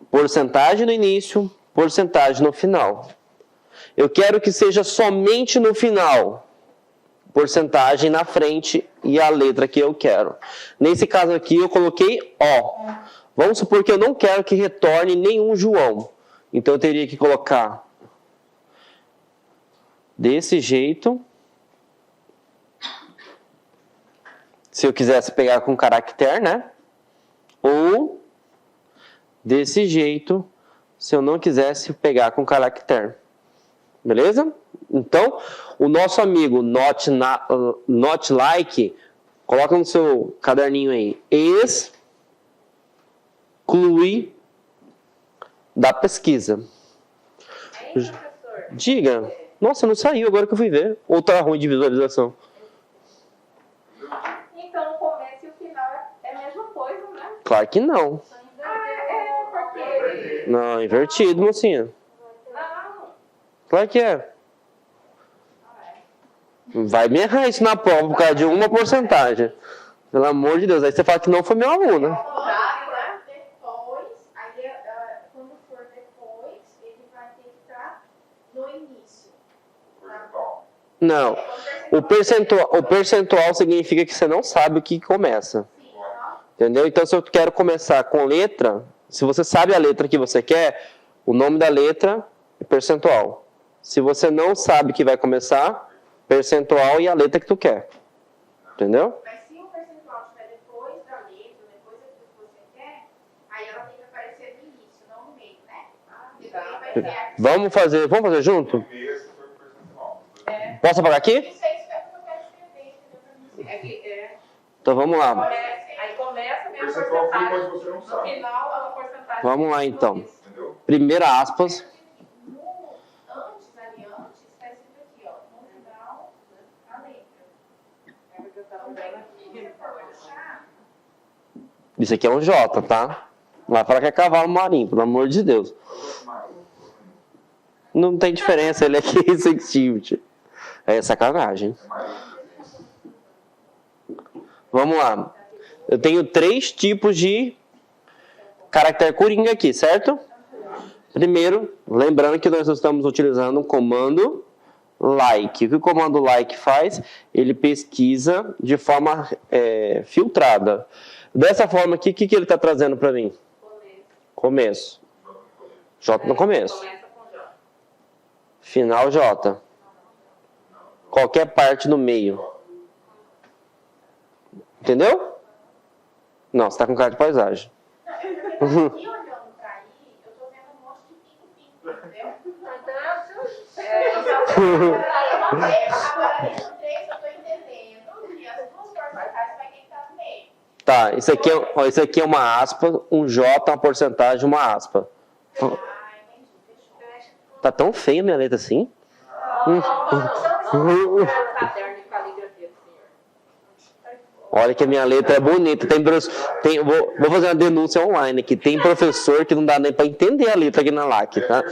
Porcentagem no início, porcentagem no final. Eu quero que seja somente no final. Porcentagem na frente e a letra que eu quero. Nesse caso aqui eu coloquei O. Vamos supor que eu não quero que retorne nenhum João. Então eu teria que colocar desse jeito. Se eu quisesse pegar com caractere, né? Ou desse jeito, se eu não quisesse pegar com caractere. Beleza? Então, o nosso amigo not like, coloca no seu caderninho aí, exclui da pesquisa. Aí, professor, Diga. Nossa, não saiu agora que eu fui ver. Ou tá ruim de visualização? então o começo e o final é a mesma coisa, né? Claro que não. Porque... Não, invertido, mocinha. Não, Claro que é. Vai me errar isso na prova por causa de uma porcentagem. Pelo amor de Deus. Aí você fala que não foi meu aluno. Depois, aí quando for depois, ele vai ter que estar no início. Não. O percentual significa que você não sabe o que começa. Entendeu? Então, se eu quero começar com letra, se você sabe a letra que você quer, o nome da letra é percentual. Se você não sabe que vai começar, percentual e a letra que tu quer. Entendeu? Mas se o percentual estiver depois da letra, depois daquilo que você quer, aí ela tem que aparecer no início, não no meio, né? Depois vai ser aqui. Vamos fazer junto? Esse foi o percentual. Posso apagar aqui? Isso é isso que eu quero escrever, entendeu? Então vamos lá. aí começa a minha Percentual foi, mas porcentagem. você não No sabe. final, a porcentagem. Vamos lá então. Entendeu? Primeira aspas. Antes, ali antes, está escrito aqui, ó, no final, a letra. Então, daí, você for puxar, Isso aqui é um J, tá? Não vai falar que é cavalo marinho, pelo amor de Deus. Não tem diferença, ele é aqui sextivo. É sacanagem. Vamos lá. Eu tenho 3 tipos de caractere coringa aqui, certo? Primeiro, lembrando que nós estamos utilizando o comando like. O que o comando like faz? Ele pesquisa de forma filtrada. Dessa forma aqui, o que ele está trazendo para mim? Começo. J no começo. Começa com J. Final J. Qualquer parte no meio. Entendeu? Não, você está com cara de paisagem. aqui olhando pra aí, eu tô vendo um monte de pinto-pinto, entendeu? Agora, no 3, eu tô entendendo que as duas porcentagens vai ter que estar no meio. Tá, isso aqui é uma aspa, um J, uma porcentagem, uma aspa. Entendi, fechou. Tá tão feia a minha letra assim? Caderno de caligrafia do senhor. Olha que a minha letra é bonita. Vou fazer uma denúncia online aqui. Tem professor que não dá nem pra entender a letra aqui na LAC, tá?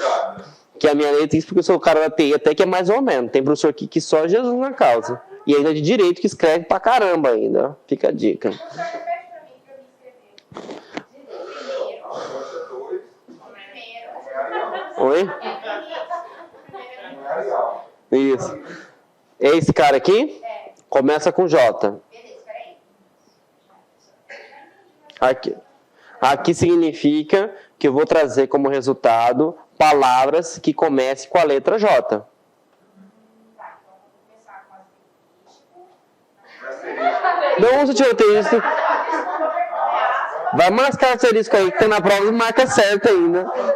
Que a minha letra, isso porque eu sou o cara da TI, até que é mais ou menos. Tem professor aqui que só Jesus na causa. E ainda de direito que escreve pra caramba ainda. Fica a dica. Professor, repete pra mim pra eu me escrever. Oi? Isso. Esse cara aqui começa com J. Beleza, peraí. Aqui significa que eu vou trazer como resultado palavras que comecem com a letra J. Tá, então vamos começar com as linguísticas. Não usa asterisco. Vai mascar asterisco aí, que tem na prova e marca certo ainda. Coisa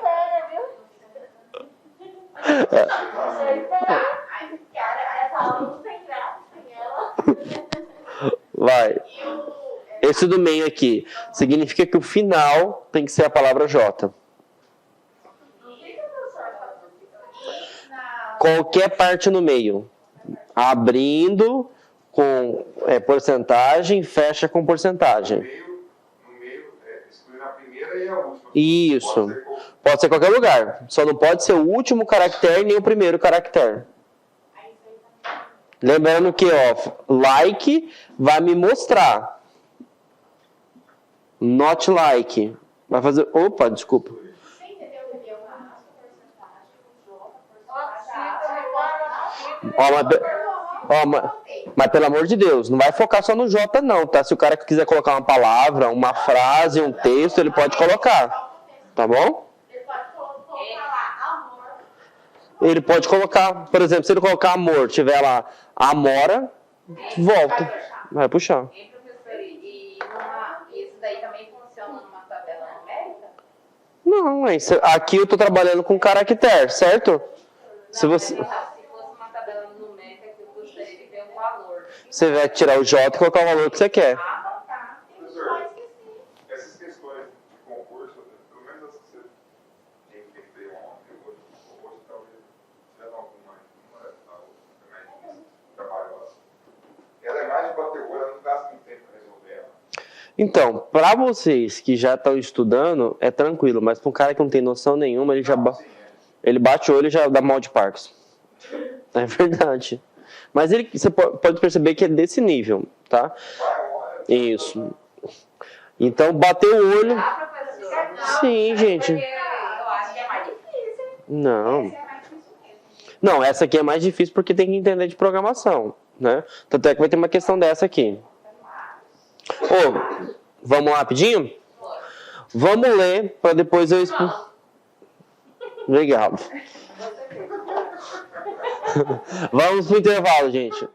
séria, viu? Esse do meio aqui significa que o final tem que ser a palavra J. Qualquer parte no meio. Abrindo com porcentagem, fecha com porcentagem. No meio, excluindo a primeira e a última. Isso. Pode ser qualquer lugar. Só não pode ser o último caractere nem o primeiro caractere. Lembrando que, like vai me mostrar. Not like. Vai fazer... Opa, desculpa. Mas pelo amor de Deus, não vai focar só no J não, tá? Se o cara quiser colocar uma palavra, uma frase, um texto, ele pode colocar. Tá bom? Ele pode colocar, por exemplo, se ele colocar amor, tiver lá amora, volta. Vai puxar. E professor, isso daí também funciona numa tabela numérica? Não, aqui eu tô trabalhando com caractere, certo? Se você... Se fosse uma tabela numérica que eu gostaria de ter um valor. Você vai tirar o J e colocar o valor que você quer. Ah, tá. Professor, essas questões de concurso, pelo menos as que você tem que ter hoje, talvez seja alguma mais difícil, trabalhosa. Ela é mais de bater o olho, ela não gasta muito tempo para resolver ela. Então, para vocês que já estão estudando, é tranquilo, mas para um cara que não tem noção nenhuma, ele já ele bate o olho e já dá mal de Parkinson. É verdade. Mas você pode perceber que é desse nível, tá? Isso. Então, bater o olho... Ah, professor. Sim, gente. Porque eu acho que é mais difícil. Não. Essa é mais difícil mesmo. Não, essa aqui é mais difícil porque tem que entender de programação, né? Tanto é que vai ter uma questão dessa aqui. Vamos lá rapidinho? Vamos ler para depois eu explicar. Obrigado. Vamos pro intervalo, gente.